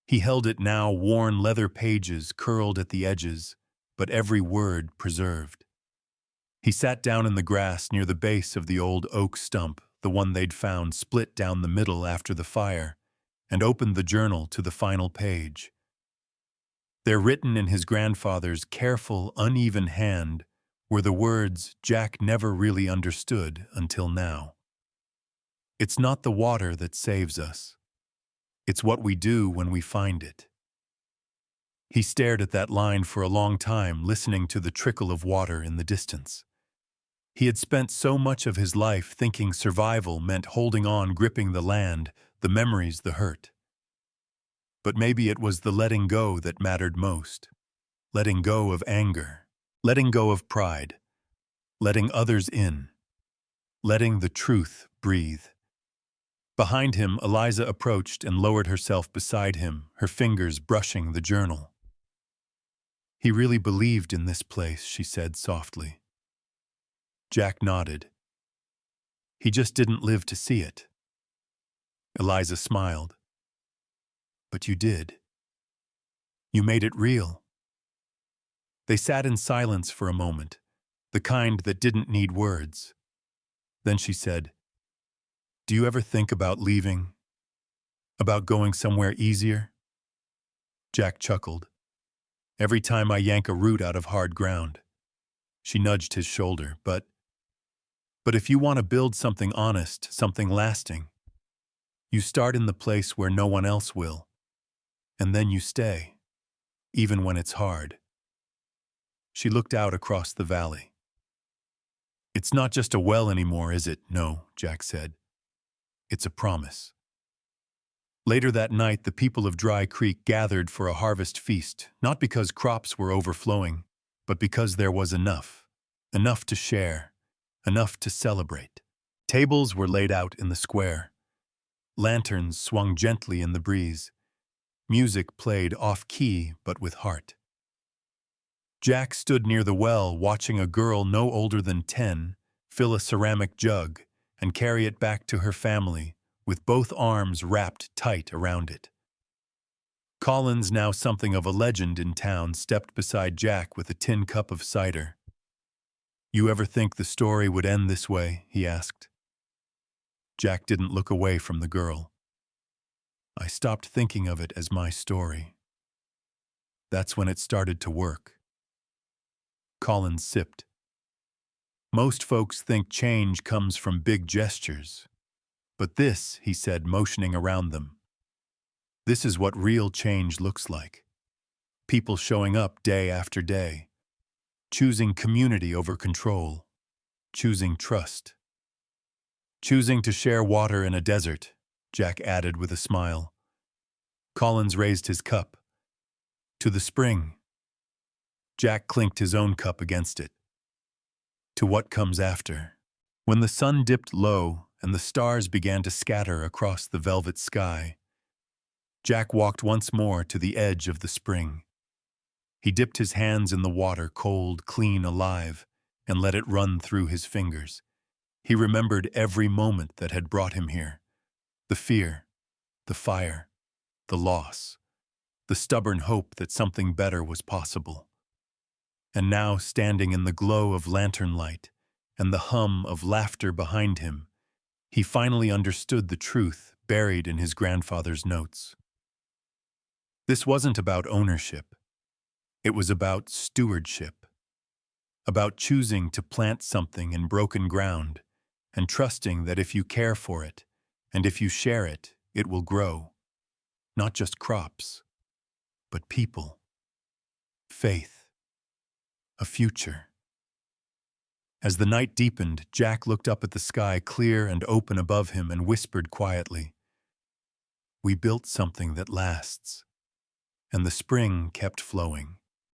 He held it now, worn leather pages curled at the edges, but every word preserved. He sat down in the grass near the base of the old oak stump, the one they'd found split down the middle after the fire, and opened the journal to the final page. There, written in his grandfather's careful, uneven hand, were the words Jack never really understood until now. It's not the water that saves us. It's what we do when we find it. He stared at that line for a long time, listening to the trickle of water in the distance. He had spent so much of his life thinking survival meant holding on, gripping the land, the memories, the hurt. But maybe it was the letting go that mattered most. Letting go of anger, letting go of pride, letting others in, letting the truth breathe. Behind him, Eliza approached and lowered herself beside him, her fingers brushing the journal. He really believed in this place, she said softly. Jack nodded. He just didn't live to see it. Eliza smiled. But you did. You made it real. They sat in silence for a moment, the kind that didn't need words. Then she said, "Do you ever think about leaving? About going somewhere easier?" Jack chuckled. "Every time I yank a root out of hard ground." She nudged his shoulder. But if you want to build something honest, something lasting, you start in the place where no one else will. And then you stay, even when it's hard. She looked out across the valley. "It's not just a well anymore, is it?" "No," Jack said. "It's a promise." Later that night, the people of Dry Creek gathered for a harvest feast, not because crops were overflowing, but because there was enough. Enough to share, enough to celebrate. Tables were laid out in the square. Lanterns swung gently in the breeze. Music played off-key but with heart. Jack stood near the well, watching a girl no older than 10 fill a ceramic jug, and carry it back to her family with both arms wrapped tight around it. Collins, now something of a legend in town, stepped beside Jack with a tin cup of cider. "You ever think the story would end this way?" he asked. Jack didn't look away from the girl. "I stopped thinking of it as my story. That's when it started to work." Collins sipped. "Most folks think change comes from big gestures. But this," he said, motioning around them, "this is what real change looks like. People showing up day after day, choosing community over control, choosing trust. Choosing to share water in a desert," Jack added with a smile. Collins raised his cup. "To the spring." Jack clinked his own cup against it. "To what comes after." When the sun dipped low and the stars began to scatter across the velvet sky, Jack walked once more to the edge of the spring. He dipped his hands in the water, cold, clean, alive, and let it run through his fingers. He remembered every moment that had brought him here. The fear, the fire, the loss, the stubborn hope that something better was possible. And now, standing in the glow of lantern light and the hum of laughter behind him, he finally understood the truth buried in his grandfather's notes. This wasn't about ownership. It was about stewardship. About choosing to plant something in broken ground and trusting that if you care for it and if you share it, it will grow. Not just crops, but people, faith, a future. As the night deepened, Jack looked up at the sky clear and open above him and whispered quietly, "We built something that lasts." And the spring kept flowing.